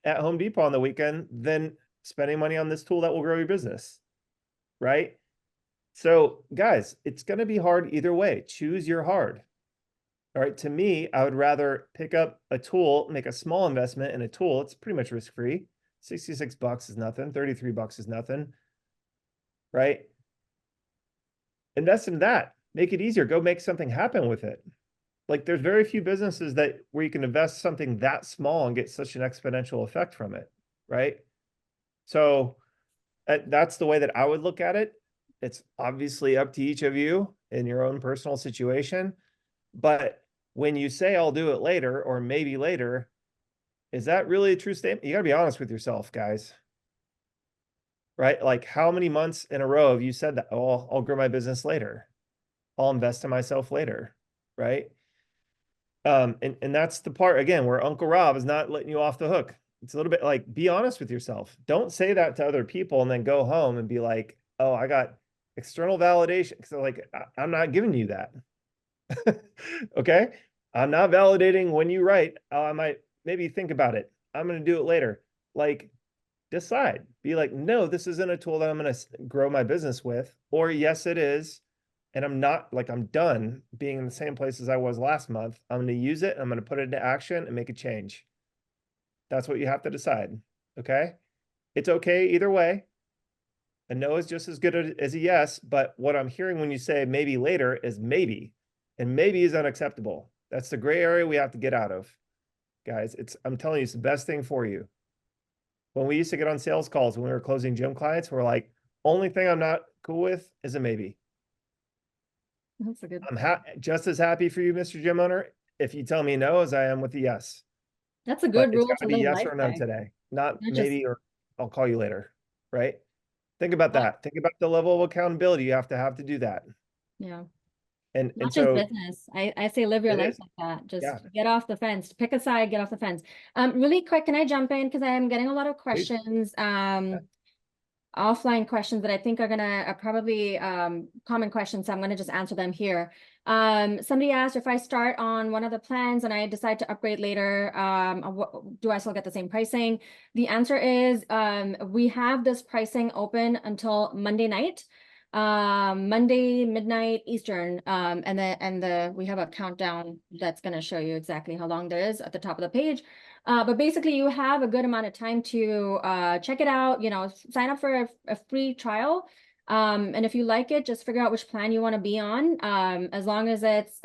at Home Depot on the weekend than spending money on this tool that will grow your business. Right? So guys, it's going to be hard either way. Choose your hard. All right. To me, I would rather pick up a tool, make a small investment in a tool. It's pretty much risk-free. $66 is nothing. $33 is nothing. Right? Invest in that. Make it easier. Go make something happen with it. Like there's very few businesses where you can invest something that small and get such an exponential effect from it. Right? So that's the way that I would look at it. It's obviously up to each of you in your own personal situation. But when you say I'll do it later or maybe later, is that really a true statement? You got to be honest with yourself, guys. Right? Like how many months in a row have you said that? Oh, I'll grow my business later. I'll invest in myself later. Right? And that's the part, again, where Uncle Rob is not letting you off the hook. It's a little bit like, be honest with yourself. Don't say that to other people and then go home and be like, oh, I got external validation. So like, I'm not giving you that. Okay. I'm not validating when you write. Oh, I might maybe think about it. I'm going to do it later. Like, decide. Be like, no, this isn't a tool that I'm going to grow my business with, or yes, it is. And I'm not like, I'm done being in the same place as I was last month. I'm going to use it. I'm going to put it into action and make a change. That's what you have to decide. Okay. It's okay either way. A no is just as good as a yes, but what I'm hearing when you say maybe later is maybe, and maybe is unacceptable. That's the gray area we have to get out of, guys. I'm telling you, it's the best thing for you. When we used to get on sales calls when we were closing gym clients, we're like, only thing I'm not cool with is a maybe. That's a good. I'm just as happy for you, Mr. Gym Owner, if you tell me no as I am with the yes. That's a But good it's rule got to to be live yes life or no by. today, not Not maybe just or I'll call you later, right? Think about not, that. Think about the level of accountability you have to do that. yeah. And Not just so business. I say live your it life is. like that. Just Yeah, get off the fence. Pick a side, get off the fence. Really quick, can I jump in? Because I am getting a lot of please. questions. Offline questions that I think are gonna probably common questions. So I'm gonna just answer them here. Somebody asked if I start on one of the plans and I decide to upgrade later, do I still get the same pricing? The answer is we have this pricing open until Monday night. Monday midnight Eastern, and we have a countdown that's going to show you exactly how long there is at the top of the page. But basically you have a good amount of time to check it out, sign up for a free trial. And if you like it, just figure out which plan you want to be on. As long as it's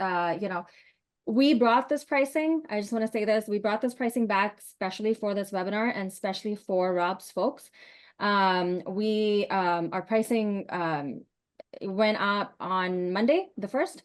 we brought this pricing. I just want to say this. We brought this pricing back especially for this webinar and especially for Rob's folks. Our pricing went up on Monday, the 1st.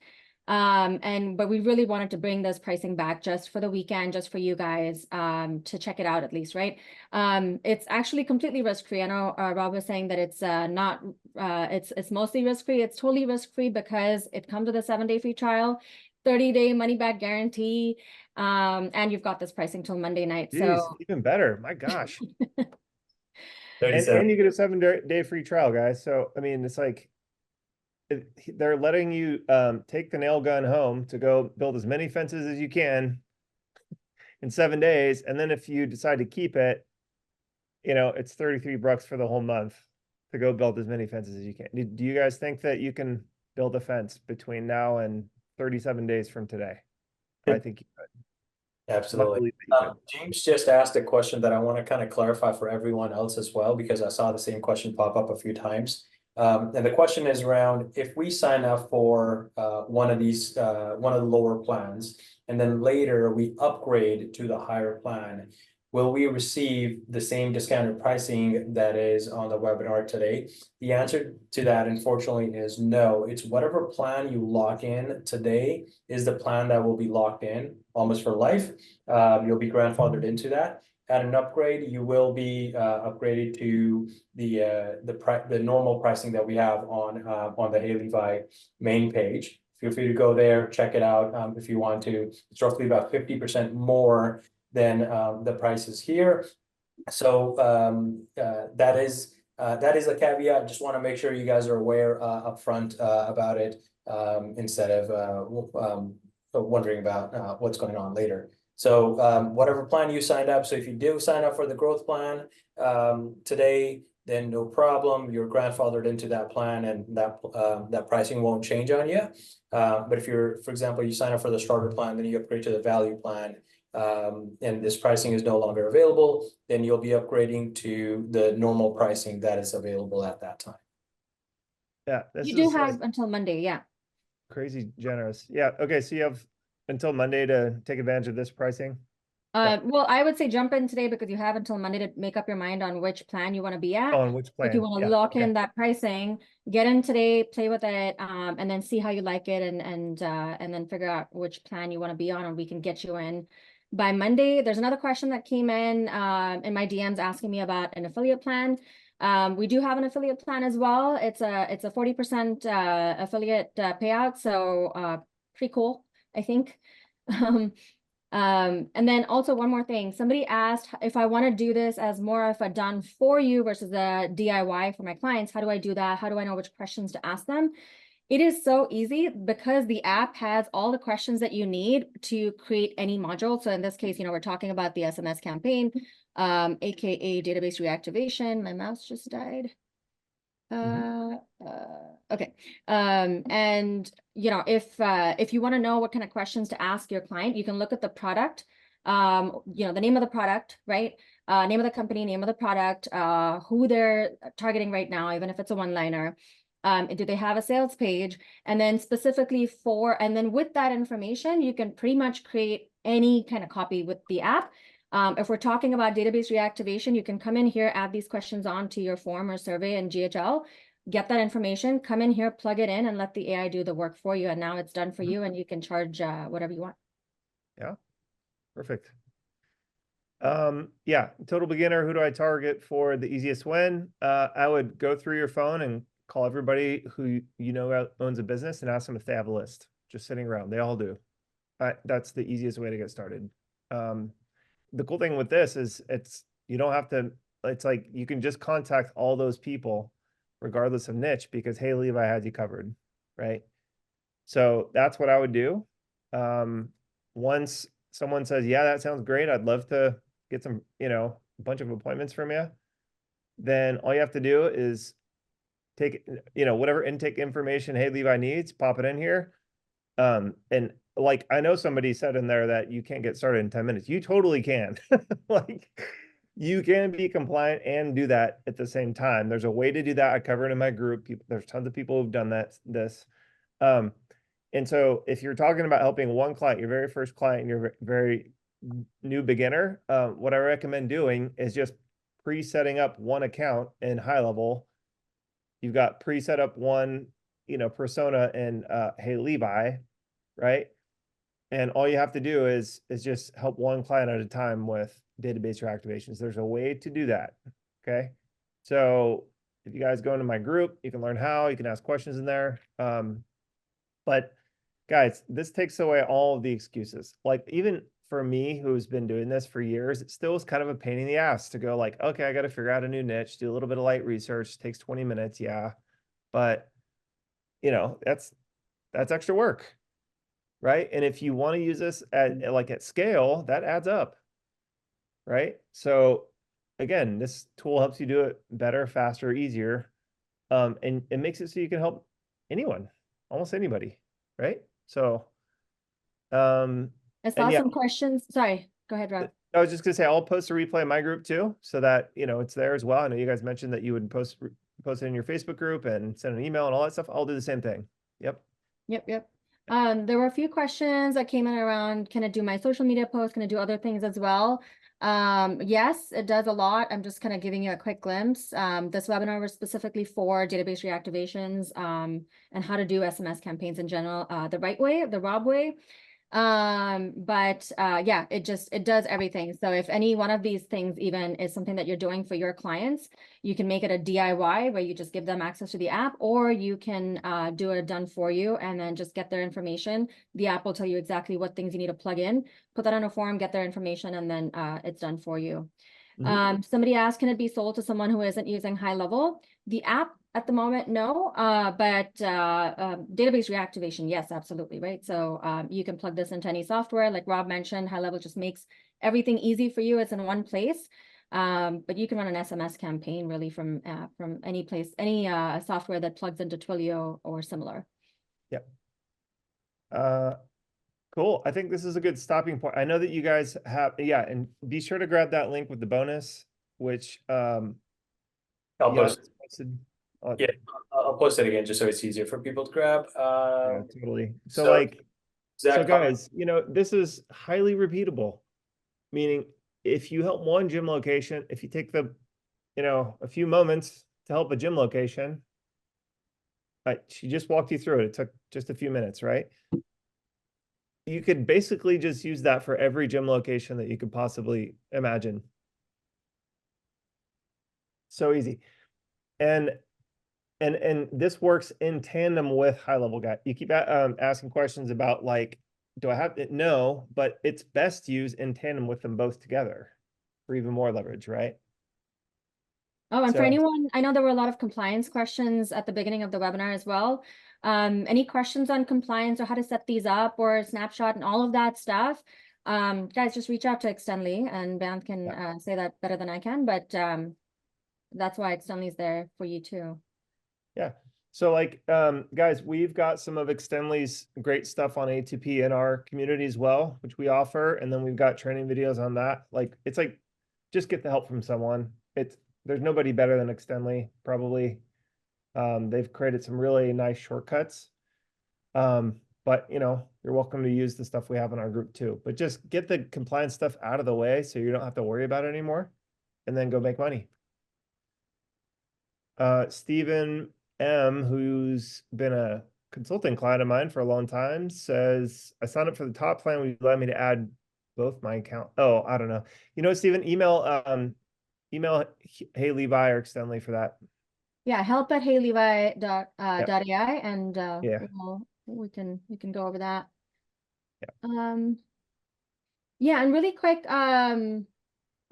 But we really wanted to bring this pricing back just for the weekend, just for you guys to check it out at least, right? It's actually completely risk-free. I know Rob was saying that it's not, it's mostly risk-free. It's totally risk-free because it comes with a 7-day free trial, 30-day money-back guarantee, and you've got this pricing till Monday night. Jeez, So even better. My gosh. 37. And you get a 7-day free trial, guys. So I mean, it's like they're letting you take the nail gun home to go build as many fences as you can in 7 days, and then if you decide to keep it, it's $33 for the whole month to go build as many fences as you can. Do you guys think that you can build a fence between now and 37 days from today? I think you could. Absolutely. James just asked a question that I want to kind of clarify for everyone else as well, because I saw the same question pop up a few times. And the question is around, if we sign up for one of the lower plans, and then later we upgrade to the higher plan, will we receive the same discounted pricing that is on the webinar today? The answer to that, unfortunately, is no. It's whatever plan you lock in today is the plan that will be locked in almost for life. You'll be grandfathered into that. At an upgrade, you will be upgraded to the normal pricing that we have on the heyLevi main page. Feel free to go there, check it out if you want to. It's roughly about 50% more than the prices here. So that is a caveat. Just want to make sure you guys are aware upfront about it instead of wondering about what's going on later. So whatever plan you signed up. So if you do sign up for the growth plan today, then no problem. You're grandfathered into that plan, and that pricing won't change on you. But if for example, you sign up for the starter plan, then you upgrade to the value plan, and this pricing is no longer available, then you'll be upgrading to the normal pricing that is available at that time. Yeah, you do have until Monday, yeah. Crazy generous. Yeah. Okay. So you have until Monday to take advantage of this pricing. Well, I would say jump in today because you have until Monday to make up your mind on which plan you want to be at. On which plan? If you want to lock in that pricing, get in today, play with it, and then see how you like it, and then figure out which plan you want to be on, and we can get you in by Monday. There's another question that came in my DMs asking me about an affiliate plan. We do have an affiliate plan as well. It's a 40% affiliate payout, so pretty cool, I think. And then also one more thing, somebody asked if I want to do this as more of a done for you versus a DIY for my clients. How do I do that? How do I know which questions to ask them? It is so easy because the app has all the questions that you need to create any module. So in this case, we're talking about the SMS campaign, aka database reactivation. My mouse just died. Okay. And if you want to know what kind of questions to ask your client, you can look at the product, the name of the product, right? Name of the company, name of the product, who they're targeting right now, even if it's a one-liner. Do they have a sales page? And then specifically and then with that information, you can pretty much create any kind of copy with the app. If we're talking about database reactivation, you can come in here, add these questions onto your form or survey in GHL, get that information, come in here, plug it in, and let the AI do the work for you. And now it's done for you, and you can charge whatever you want. Yeah, perfect. Yeah, total beginner, who do I target for the easiest win? I would go through your phone and call everybody who owns a business and ask them if they have a list just sitting around. They all do. That's the easiest way to get started. The cool thing with this is you don't have to, it's like you can just contact all those people regardless of niche, because heyLevi has you covered, right? So that's what I would do. Once someone says, yeah, that sounds great, I'd love to get some, a bunch of appointments from you, then all you have to do is take, whatever intake information heyLevi needs, pop it in here. And like, I know somebody said in there that you can't get started in 10 minutes. You totally can. Like, you can be compliant and do that at the same time. There's a way to do that. I cover it in my group. There's tons of people who've done this. And so if you're talking about helping one client, your very first client, you're very new beginner, what I recommend doing is just pre-setting up one account in high-level. You've got pre-set up one, persona in heyLevi, right? And all you have to do is just help one client at a time with database reactivations. There's a way to do that. Okay. So if you guys go into my group, you can learn how, you can ask questions in there. But guys, this takes away all of the excuses. Like, even for me, who's been doing this for years, it still is kind of a pain in the ass to go like, okay, I got to figure out a new niche, do a little bit of light research, takes 20 minutes. Yeah. But that's extra work. Right. And if you want to use this at scale, that adds up. Right. So again, this tool helps you do it better, faster, easier. And it makes it so you can help anyone, almost anybody. Right. So, I saw some questions. Sorry, go ahead, Rob. I was just gonna say, I'll post a replay in my group too, so that, it's there as well. I know you guys mentioned that you would post it in your Facebook group and send an email and all that stuff. I'll do the same thing. Yep. There were a few questions that came in around, can I do my social media posts? Can I do other things as well? Yes, it does a lot. I'm just kind of giving you a quick glimpse. This webinar was specifically for database reactivations and how to do SMS campaigns in general, the right way, the Rob way. Yeah, it does everything. So if any one of these things even is something that you're doing for your clients, you can make it a DIY where you just give them access to the app, or you can do it done for you and then just get their information. The app will tell you exactly what things you need to plug in, put that on a form, get their information, and then it's done for you. Somebody asked, can it be sold to someone who isn't using high-level? The app at the moment, no, but database reactivation, yes, absolutely, right? So you can plug this into any software. Like Rob mentioned, high-level just makes everything easy for you. It's in one place, but you can run an SMS campaign really from any place, any software that plugs into Twilio or similar. Yep. Cool. I think this is a good stopping point. I know that you guys have, and be sure to grab that link with the bonus, which I'll post it. Yeah, I'll post it again just so it's easier for people to grab. Yeah, totally. So guys, this is highly repeatable, meaning if you help one gym location, if you take a few moments to help a gym location, she just walked you through it. It took just a few minutes, right? You could basically just use that for every gym location that you could possibly imagine. So easy. And this works in tandem with high-level guy. You keep asking questions about like, do I have it? No, but it's best used in tandem with them both together for even more leverage, right? Oh, and for anyone, I know there were a lot of compliance questions at the beginning of the webinar as well. Any questions on compliance or how to set these up or Snapshot and all of that stuff, guys, just reach out to Extendly, and Banth can say that better than I can, but that's why Extendly's there for you too. Yeah. So like, guys, we've got some of Extendly's great stuff on A2P in our community as well, which we offer. And then we've got training videos on that. Like, it's like, just get the help from someone. There's nobody better than Extendly, probably. They've created some really nice shortcuts. But you're welcome to use the stuff we have in our group too, but just get the compliance stuff out of the way so you don't have to worry about it anymore, and then go make money. Stephen M, who's been a consulting client of mine for a long time, says, I signed up for the top plan. Would you allow me to add both my account? Oh, I don't know. Stephen, email heyLevi or Extendly for that. Yeah, help at heylevi.ai, and Yeah. we can go over that. Yeah. Yeah, and really quick,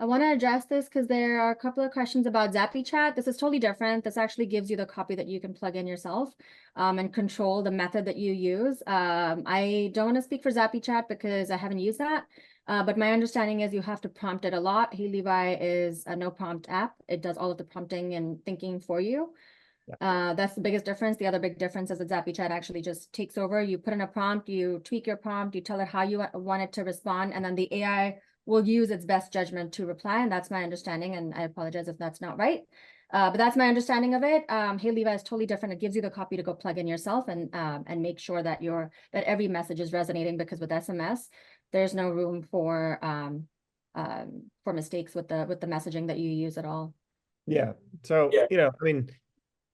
I want to address this because there are a couple of questions about ZappyChat. This is totally different. This actually gives you the copy that you can plug in yourself, and control the method that you use. I don't want to speak for ZappyChat because I haven't used that, but my understanding is you have to prompt it a lot. heyLevi is a no prompt app. It does all of the prompting and thinking for you. Yeah. That's the biggest difference. The other big difference is that ZappyChat actually just takes over. You put in a prompt, you tweak your prompt, you tell it how you want it to respond, and then the AI will use its best judgment to reply. And that's my understanding. And I apologize if that's not right. But that's my understanding of it. heyLevi is totally different. It gives you the copy to go plug in yourself and make sure that every message is resonating, because with SMS, there's no room for mistakes with the messaging that you use at all. Yeah. So, Yeah. I mean,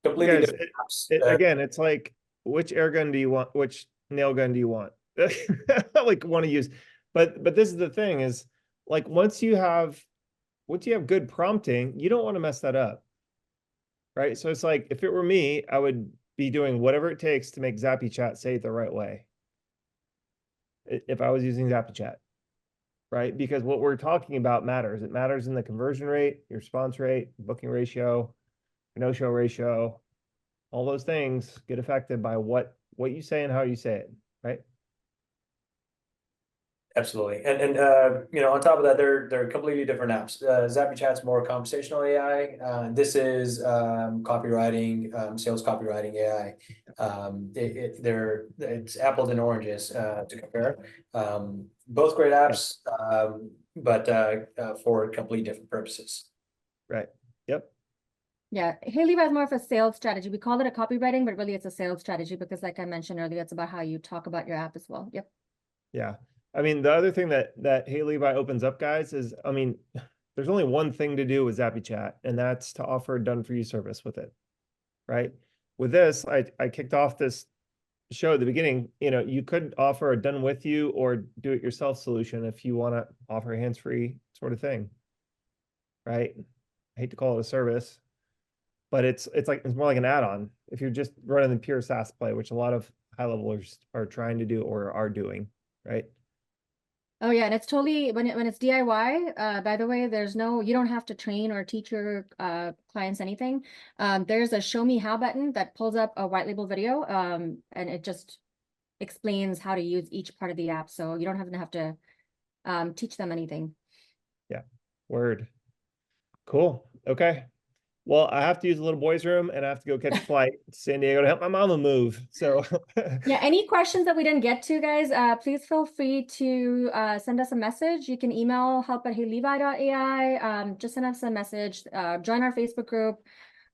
Completely guys, different apps. again, it's like, which air gun do you want? Which nail gun do you want? Like, want to use? But this is the thing is, like, once you have good prompting, you don't want to mess that up. Right. So it's like, if it were me, I would be doing whatever it takes to make ZappyChat say it the right way. If I was using ZappyChat, right? Because what we're talking about matters. It matters in the conversion rate, your response rate, booking ratio, no-show ratio. All those things get affected by what you say and how you say it, right? Absolutely. And on top of that, they're completely different apps. ZappyChat's more conversational AI. This is copywriting, sales copywriting AI. It's apples and oranges to compare. Both great apps, but for completely different purposes. Right. Yep. Yeah, heyLevi is more of a sales strategy. We call it a copywriting, but really it's a sales strategy because, like I mentioned earlier, it's about how you talk about your app as well. Yep. Yeah. I mean, the other thing that heyLevi opens up, guys, is, I mean, there's only one thing to do with ZappyChat, and that's to offer a done-for-you service with it, right? With this, I kicked off this show at the beginning. You could offer a done-with-you or do-it-yourself solution if you want to offer a hands-free sort of thing, right? I hate to call it a service, but it's more like an add-on if you're just running the pure SaaS play, which a lot of high levelers are trying to do or are doing, right? Oh yeah, and it's totally when it's DIY. By the way, you don't have to train or teach your clients anything. There's a show me how button that pulls up a white label video, and it just explains how to use each part of the app. So you don't have to teach them anything. Yeah. Word. Cool. Okay. Well, I have to use the little boys' room, and I have to go catch a flight to San Diego to help my mama move. So yeah, any questions that we didn't get to, guys, please feel free to send us a message. You can email help@heylevi.ai. Just send us a message. Join our Facebook group.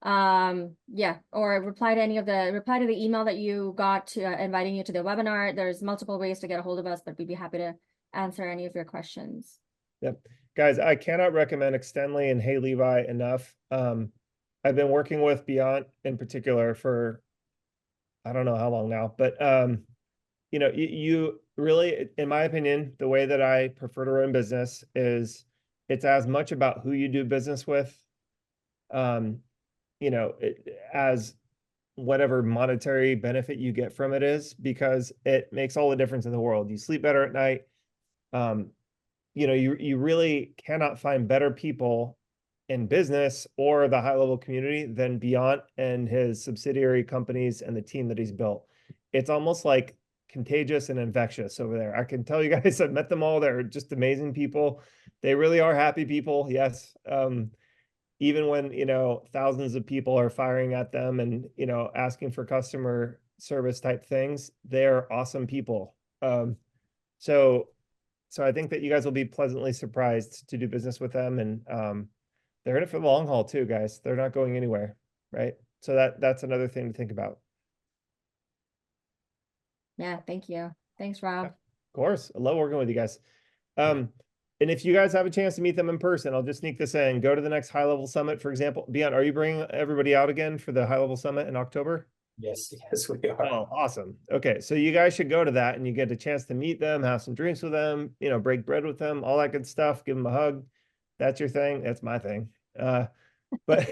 Yeah, or reply to the email that you got to inviting you to the webinar. There's multiple ways to get a hold of us, but we'd be happy to answer any of your questions. Yep. Guys, I cannot recommend Extendly and heyLevi enough. I've been working with Beyond in particular for, I don't know how long now, but you really, in my opinion, the way that I prefer to run business is it's as much about who you do business with, as whatever monetary benefit you get from it is, because it makes all the difference in the world. You sleep better at night. You really cannot find better people in business or the high level community than Beyond and his subsidiary companies and the team that he's built. it's almost like contagious and infectious over there. I can tell you guys, I've met them all. They're just amazing people. They really are happy people. Yes. Even when, thousands of people are firing at them and, asking for customer service type things, they're awesome people. So I think that you guys will be pleasantly surprised to do business with them. And they're in it for the long haul too, guys. They're not going anywhere, right? So that's another thing to think about. Yeah, thank you. Thanks, Rob. Of course. I love working with you guys. And if you guys have a chance to meet them in person, I'll just sneak this in. Go to the next High Level Summit, for example. Beyond, are you bringing everybody out again for the High Level Summit in October? Yes, we are. Oh, awesome. Okay, so you guys should go to that and you get a chance to meet them, have some drinks with them, break bread with them, all that good stuff. Give them a hug. That's your thing. That's my thing. But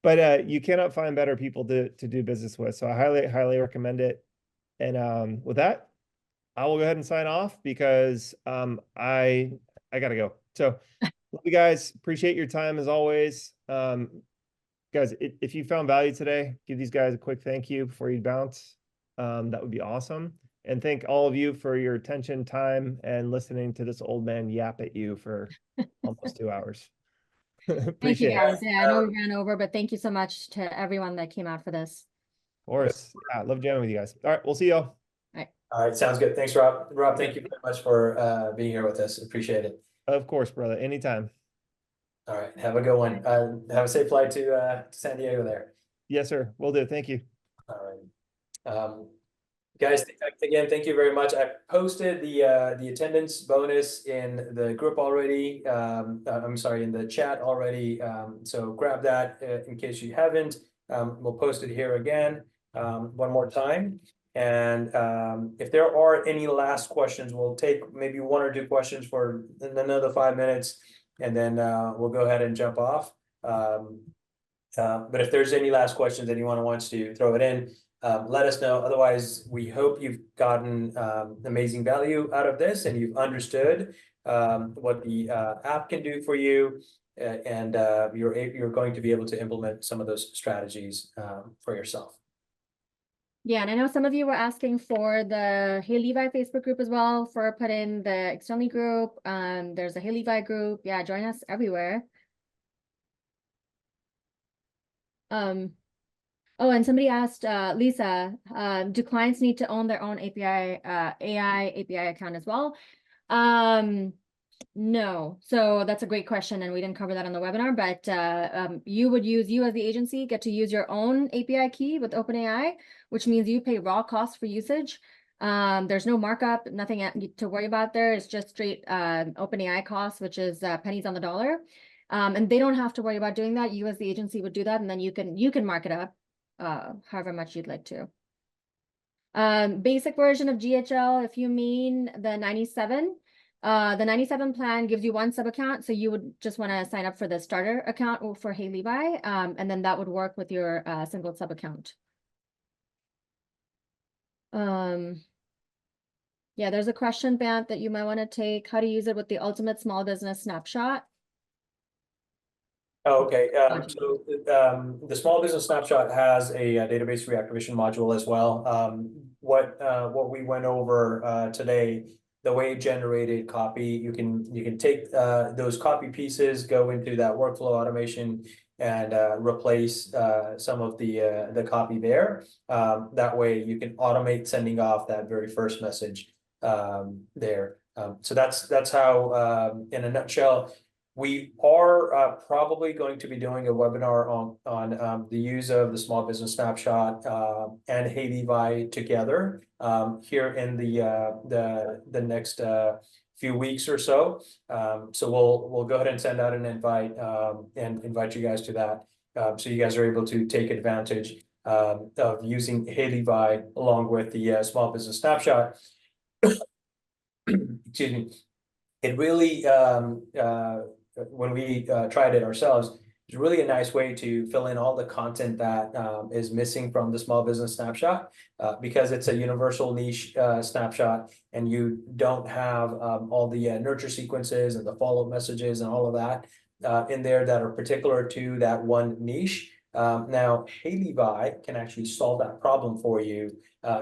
but you cannot find better people to do business with. So I highly recommend it. And with that, I will go ahead and sign off because I gotta go. So love you guys. Appreciate your time as always. Guys, if you found value today, give these guys a quick thank you before you bounce. That would be awesome. And thank all of you for your attention, time, and listening to this old man yap at you for almost 2 hours. Thank you, Appreciate it. guys. Yeah, I know we ran over, but thank you so much to everyone that came out for this. Of course. Yeah, love jamming with you guys. All right, we'll see y'all. All right, sounds good. Thanks, Rob. Rob, thank you very much for being here with us. Appreciate it. Of course, brother. Anytime. All right, have a good one. Have a safe flight to San Diego there. Yes, sir. Will do. Thank you. All right. Guys, again, thank you very much. I posted the attendance bonus in the group already. I'm sorry, in the chat already. So grab that in case you haven't. We'll post it here again one more time. And if there are any last questions, we'll take maybe 1 or 2 questions for another 5 minutes, and then we'll go ahead and jump off. But if there's any last questions, anyone wants to throw it in, let us know. Otherwise, we hope you've gotten amazing value out of this and you've understood what the app can do for you, and you're going to be able to implement some of those strategies for yourself. Yeah, and I know some of you were asking for the heyLevi Facebook group as well, for put in the externally group. There's a heyLevi group. Yeah, join us everywhere. Oh, and somebody asked, Lisa, do clients need to own their own AI API account as well? No. So that's a great question, and we didn't cover that on the webinar, but you as the agency get to use your own API key with OpenAI, which means you pay raw costs for usage. There's no markup, nothing to worry about there. It's just straight OpenAI costs, which is pennies on the dollar. And they don't have to worry about doing that. You as the agency would do that, and then you can mark it up however much you'd like to. Basic version of GHL, if you mean the 97. The 97 plan gives you 1 sub account, so you would just want to sign up for the starter account for heyLevi, and then that would work with your single sub account. Yeah, there's a question, Bant, that you might want to take. How to use it with the ultimate small business snapshot? Oh, okay. So the small business snapshot has a database reactivation module as well. What we went over today, the way it generated copy, you can take those copy pieces, go into that workflow automation, and replace some of the copy there. That way you can automate sending off that very first message there. So that's how, in a nutshell. We are probably going to be doing a webinar on the use of the small business snapshot and heyLevi together here in the next few weeks or so. So we'll go ahead and send out an invite and invite you guys to that, so you guys are able to take advantage of using heyLevi along with the small business snapshot. Excuse me. It really when we tried it ourselves, it's really a nice way to fill in all the content that is missing from the small business snapshot, because it's a universal niche snapshot, and you don't have all the nurture sequences and the follow-up messages and all of that in there that are particular to that one niche. Now, heyLevi can actually solve that problem for you,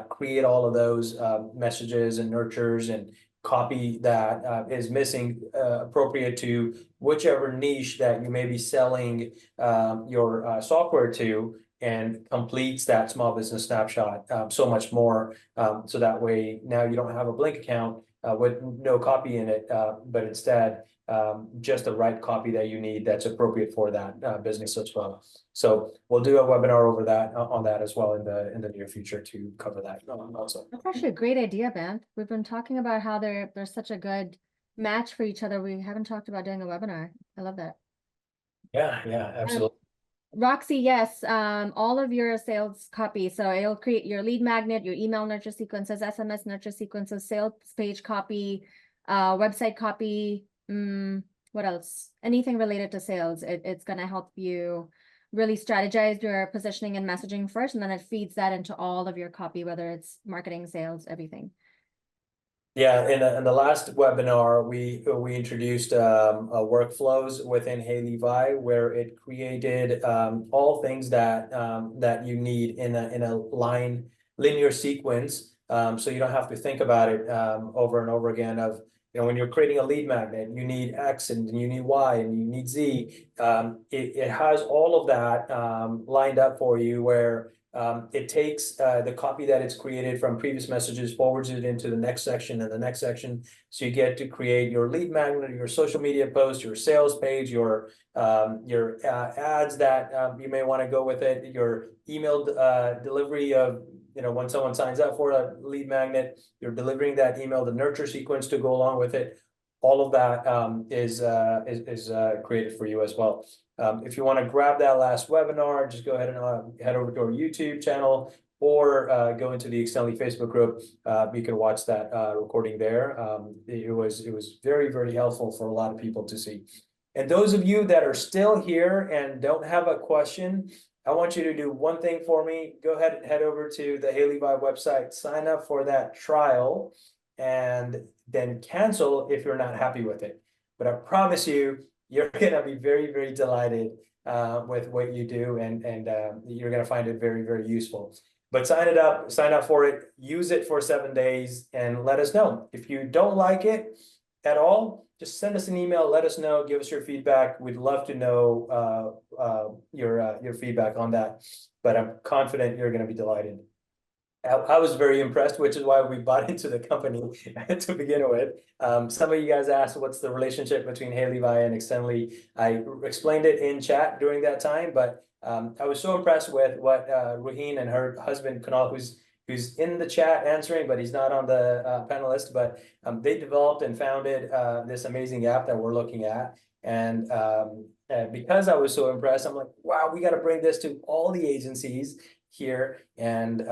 create all of those messages and nurtures and copy that is missing, appropriate to whichever niche that you may be selling your software to, and completes that small business snapshot so much more. So that way now you don't have a blank account with no copy in it, but instead just the right copy that you need that's appropriate for that business as well. So we'll do a webinar over that on that as well in the near future to cover that also. That's actually a great idea, Ben. We've been talking about how they're such a good match for each other. We haven't talked about doing a webinar. I love that. Yeah, absolutely. Roxy, yes, all of your sales copy. So it'll create your lead magnet, your email nurture sequences, SMS nurture sequences, sales page copy, website copy. What else? Anything related to sales. It's going to help you really strategize your positioning and messaging first, and then it feeds that into all of your copy, whether it's marketing, sales, everything. Yeah, in the last webinar, we introduced workflows within heyLevi, where it created all things that that you need in a linear sequence, so you don't have to think about it over and over again. Of when you're creating a lead magnet, you need X and you need Y and you need Z. It has all of that lined up for you, where it takes the copy that it's created from previous messages, forwards it into the next section and the next section. So you get to create your lead magnet, your social media post, your sales page, your ads that you may want to go with it, your email delivery of, when someone signs up for a lead magnet, you're delivering that email, the nurture sequence to go along with it. All of that is created for you as well. If you want to grab that last webinar, just go ahead and head over to our YouTube channel, or go into the Extendly Facebook group. You can watch that recording there. It was very, very helpful for a lot of people to see. And those of you that are still here and don't have a question, I want you to do one thing for me. Go ahead and head over to the heyLevi website, sign up for that trial, and then cancel if you're not happy with it. But I promise you, you're gonna be very, very delighted with what you do, and you're gonna find it very, very useful. But sign up for it, use it for 7 days, and let us know. If you don't like it at all, just send us an email, let us know, give us your feedback. We'd love to know your feedback on that. But I'm confident you're gonna be delighted. I was very impressed, which is why we bought into the company to begin with. Some of you guys asked what's the relationship between heyLevi and Extendly. I explained it in chat during that time, but I was so impressed with what Ruheen and her husband Kunal, who's in the chat answering, but he's not on the panelist, but they developed and founded this amazing app that we're looking at. And because I was so impressed, I'm like, wow, we got to bring this to all the agencies here, and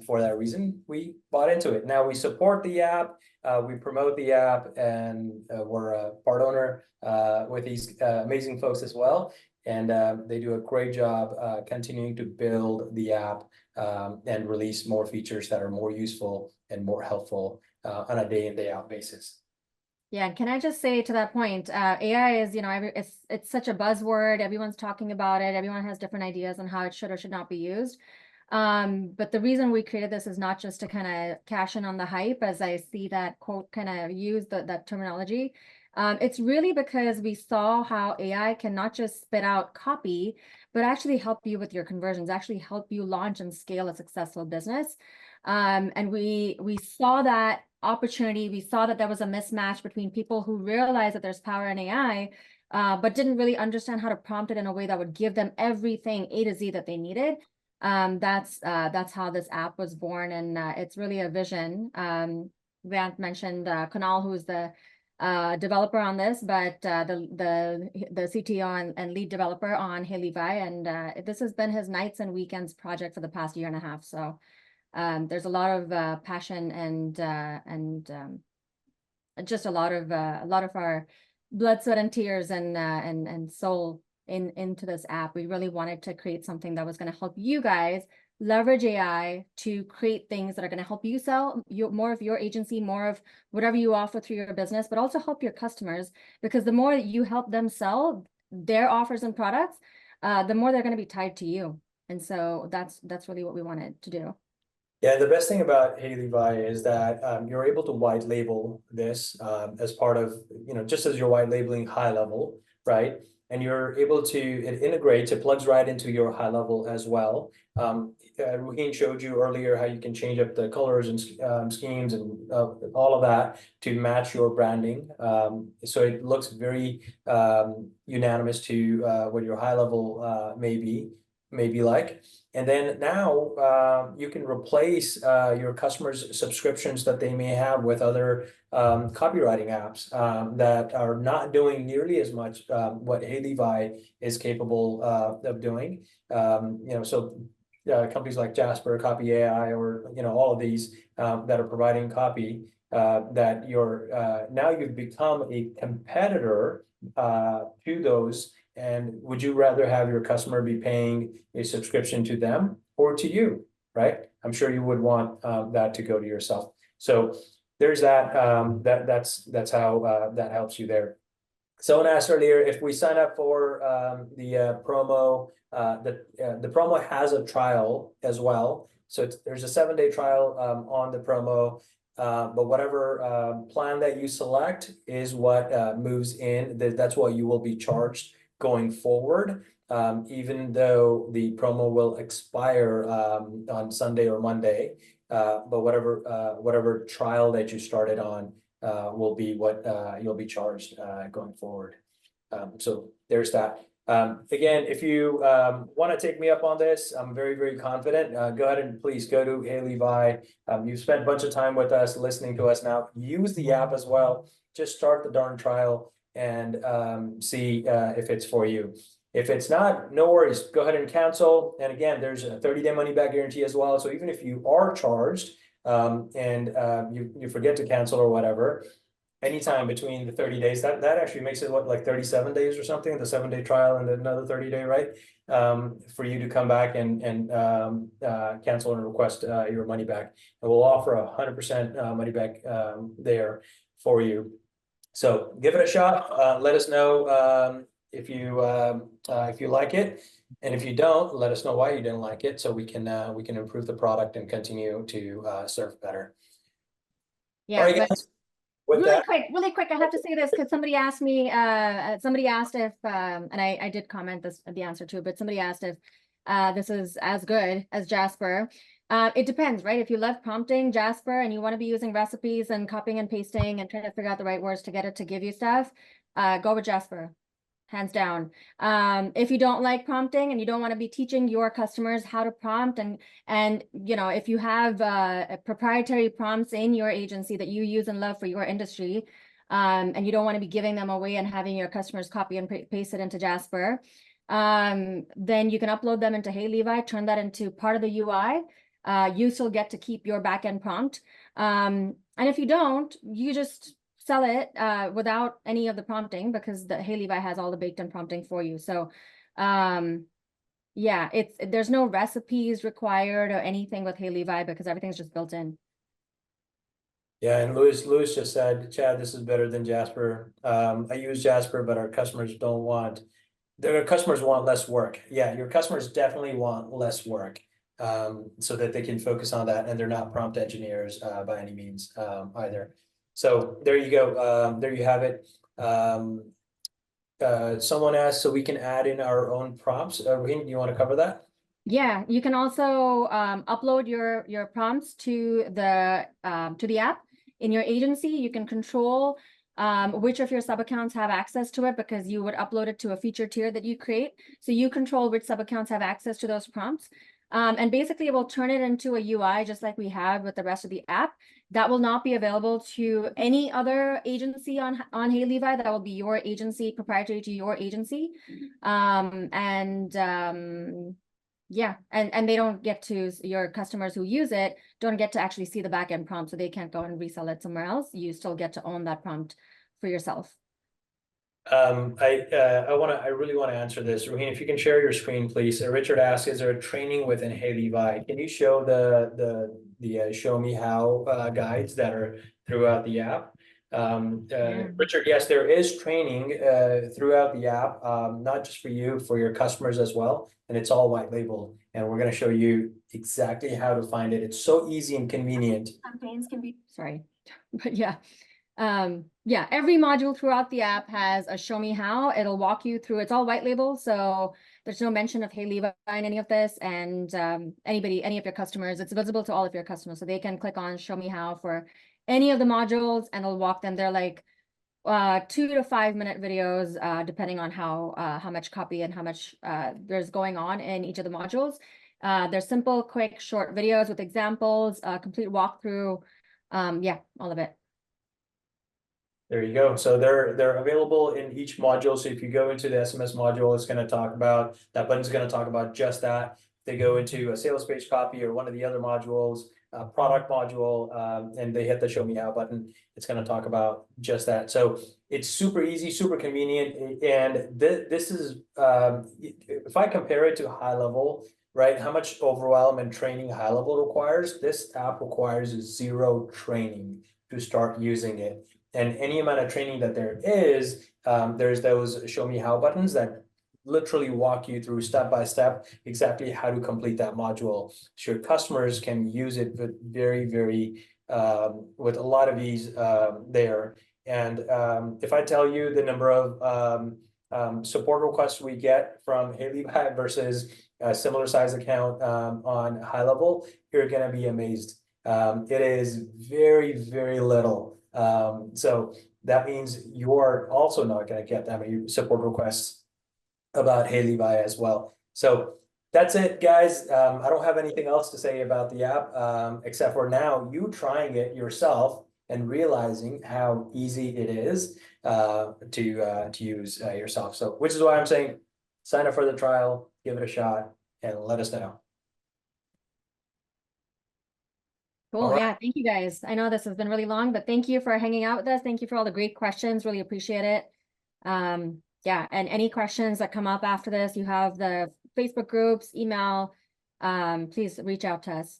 for that reason we bought into it. Now we support the app, we promote the app, and we're a part owner with these amazing folks as well, and they do a great job continuing to build the app and release more features that are more useful and more helpful on a day in, day out basis. Yeah, can I just say to that point, AI is, it's such a buzzword. Everyone's talking about it. Everyone has different ideas on how it should or should not be used. But the reason we created this is not just to kind of cash in on the hype, as I see that quote kind of use that terminology. It's really because we saw how AI can not just spit out copy, but actually help you with your conversions, actually help you launch and scale a successful business. And we saw that opportunity. We saw that there was a mismatch between people who realized that there's power in AI, but didn't really understand how to prompt it in a way that would give them everything A to Z that they needed. That's how this app was born, and it's really a vision. Grant mentioned Kunal, who's the developer on this, but the CTO and lead developer on heyLevi, and this has been his nights and weekends project for the past year and a half. So there's a lot of passion and just a lot of our blood, sweat, and tears and soul into this app. We really wanted to create something that was going to help you guys leverage AI to create things that are going to help you sell more of your agency, more of whatever you offer through your business, but also help your customers, because the more you help them sell their offers and products, the more they're going to be tied to you. And so that's really what we wanted to do. Yeah, the best thing about heyLevi is that you're able to white label this as part of, just as you're white labeling high level, right? And you're able to, it integrates, it plugs right into your high level as well. Ruheen showed you earlier how you can change up the colors and schemes and all of that to match your branding. So it looks very unanimous to what your high level may be like. And then now you can replace your customers' subscriptions that they may have with other copywriting apps that are not doing nearly as much what heyLevi is capable of doing. So companies like Jasper, Copy AI, or all of these that are providing copy that you're now you've become a competitor to those. And would you rather have your customer be paying a subscription to them or to you, right? I'm sure you would want that to go to yourself. So there's that. That's how that helps you there. Someone asked earlier if we sign up for the promo. The promo has a trial as well. So there's a 7-day trial on the promo. But whatever plan that you select is what moves in. That's what you will be charged going forward, even though the promo will expire on Sunday or Monday. But whatever trial that you started on will be what you'll be charged going forward. So there's that. Again, if you want to take me up on this, I'm very, very confident. Go ahead and please go to heyLevi. You've spent a bunch of time with us, listening to us now. Use the app as well. Just start the darn trial and see if it's for you. If it's not, no worries. Go ahead and cancel. And again, there's a 30-day money-back guarantee as well. So even if you are charged and you forget to cancel or whatever, anytime between the 30 days, that actually makes it like 37 days or something, the 7-day trial and then another 30-day, right? For you to come back and cancel and request your money back. And we'll offer 100% money back there for you. So give it a shot. Let us know if you like it, and if you don't, let us know why you didn't like it, so we can improve the product and continue to serve better. Yeah. All right, guys. Really quick, I have to say this because somebody asked me, somebody asked if, and I did comment the answer to, but somebody asked if this is as good as Jasper. It depends, right? If you love prompting Jasper and you want to be using recipes and copying and pasting and trying to figure out the right words to get it to give you stuff, go with Jasper, hands down. If you don't like prompting and you don't want to be teaching your customers how to prompt, and if you have proprietary prompts in your agency that you use and love for your industry, and you don't want to be giving them away and having your customers copy and paste it into Jasper, then you can upload them into heyLevi, turn that into part of the UI. You still get to keep your backend prompt. And if you don't, you just sell it without any of the prompting, because the heyLevi has all the baked-in prompting for you. So yeah, there's no recipes required or anything with heyLevi because everything's just built in. Yeah, and Louis just said, Chad, this is better than Jasper. I use Jasper, but our customers don't want, their customers want less work. Yeah, your customers definitely want less work. So that they can focus on that, and they're not prompt engineers by any means either. So there you go. There you have it. Someone asked, so we can add in our own prompts. Raheem, do you want to cover that? Yeah, you can also upload your prompts to the app in your agency. You can control which of your sub accounts have access to it, because you would upload it to a feature tier that you create. So you control which sub accounts have access to those prompts. And basically it will turn it into a UI just like we have with the rest of the app. That will not be available to any other agency on heyLevi. That will be your agency, proprietary to your agency. Yeah, and they don't get to, your customers who use it don't get to actually see the backend prompt, so they can't go and resell it somewhere else. You still get to own that prompt for yourself. I really want to answer this. Ruheen, if you can share your screen, please. Richard asks, is there a training within heyLevi? Can you show the show me how guides that are throughout the app? Richard, yes, there is training throughout the app, not just for you, for your customers as well. And it's all white label. And we're going to show you exactly how to find it. It's so easy and convenient. Campaigns can be, sorry, but yeah. Yeah, every module throughout the app has a show me how. It'll walk you through. It's all white label, so there's no mention of heyLevi in any of this. And any of your customers, it's visible to all of your customers, so they can click on show me how for any of the modules, and it'll walk them. They're like 2 to 5 minute videos, depending on how much copy and how much there's going on in each of the modules. They're simple, quick, short videos with examples, complete walkthrough. Yeah, all of it. There you go. So they're available in each module. So if you go into the SMS module, it's going to talk about that button's going to talk about just that. If they go into a sales page copy or one of the other modules, product module, and they hit the show me how button, it's going to talk about just that. So it's super easy, super convenient. And this is, if I compare it to High Level, right, how much overwhelm and training High Level requires, this app requires 0 training to start using it. And any amount of training that there is, there's those show me how buttons that literally walk you through step by step exactly how to complete that module. So your customers can use it with with a lot of ease there. And if I tell you the number of support requests we get from heyLevi versus a similar size account on High Level, you're going to be amazed. It is very little. So that means you're also not going to get that many support requests about heyLevi as well. So that's it, guys. I don't have anything else to say about the app, except for now you trying it yourself and realizing how easy it is to use yourself. So, which is why I'm saying sign up for the trial, give it a shot, and let us know. Cool. Yeah. Thank you guys. I know this has been really long, but thank you for hanging out with us. Thank you for all the great questions. Really appreciate it. Yeah. And any questions that come up after this, you have the Facebook groups, email, please reach out to us.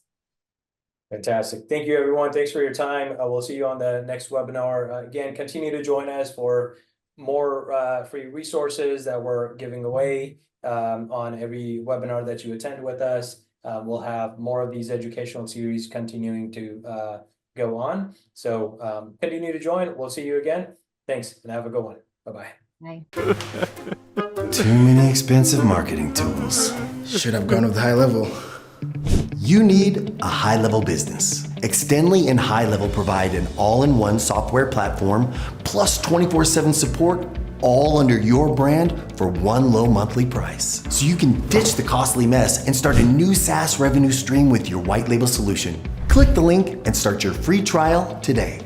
Fantastic. Thank you, everyone. Thanks for your time. We'll see you on the next webinar. Again, continue to join us for more free resources that we're giving away on every webinar that you attend with us. We'll have more of these educational series continuing to go on. So continue to join. We'll see you again. Thanks and have a good one. Bye-bye. Bye. Too many expensive marketing tools. Should have gone with High Level. You need a high-level business. Extendly and High Level provide an all-in-one software platform plus 24/7 support, all under your brand for one low monthly price. So you can ditch the costly mess and start a new SaaS revenue stream with your white label solution. Click the link and start your free trial today.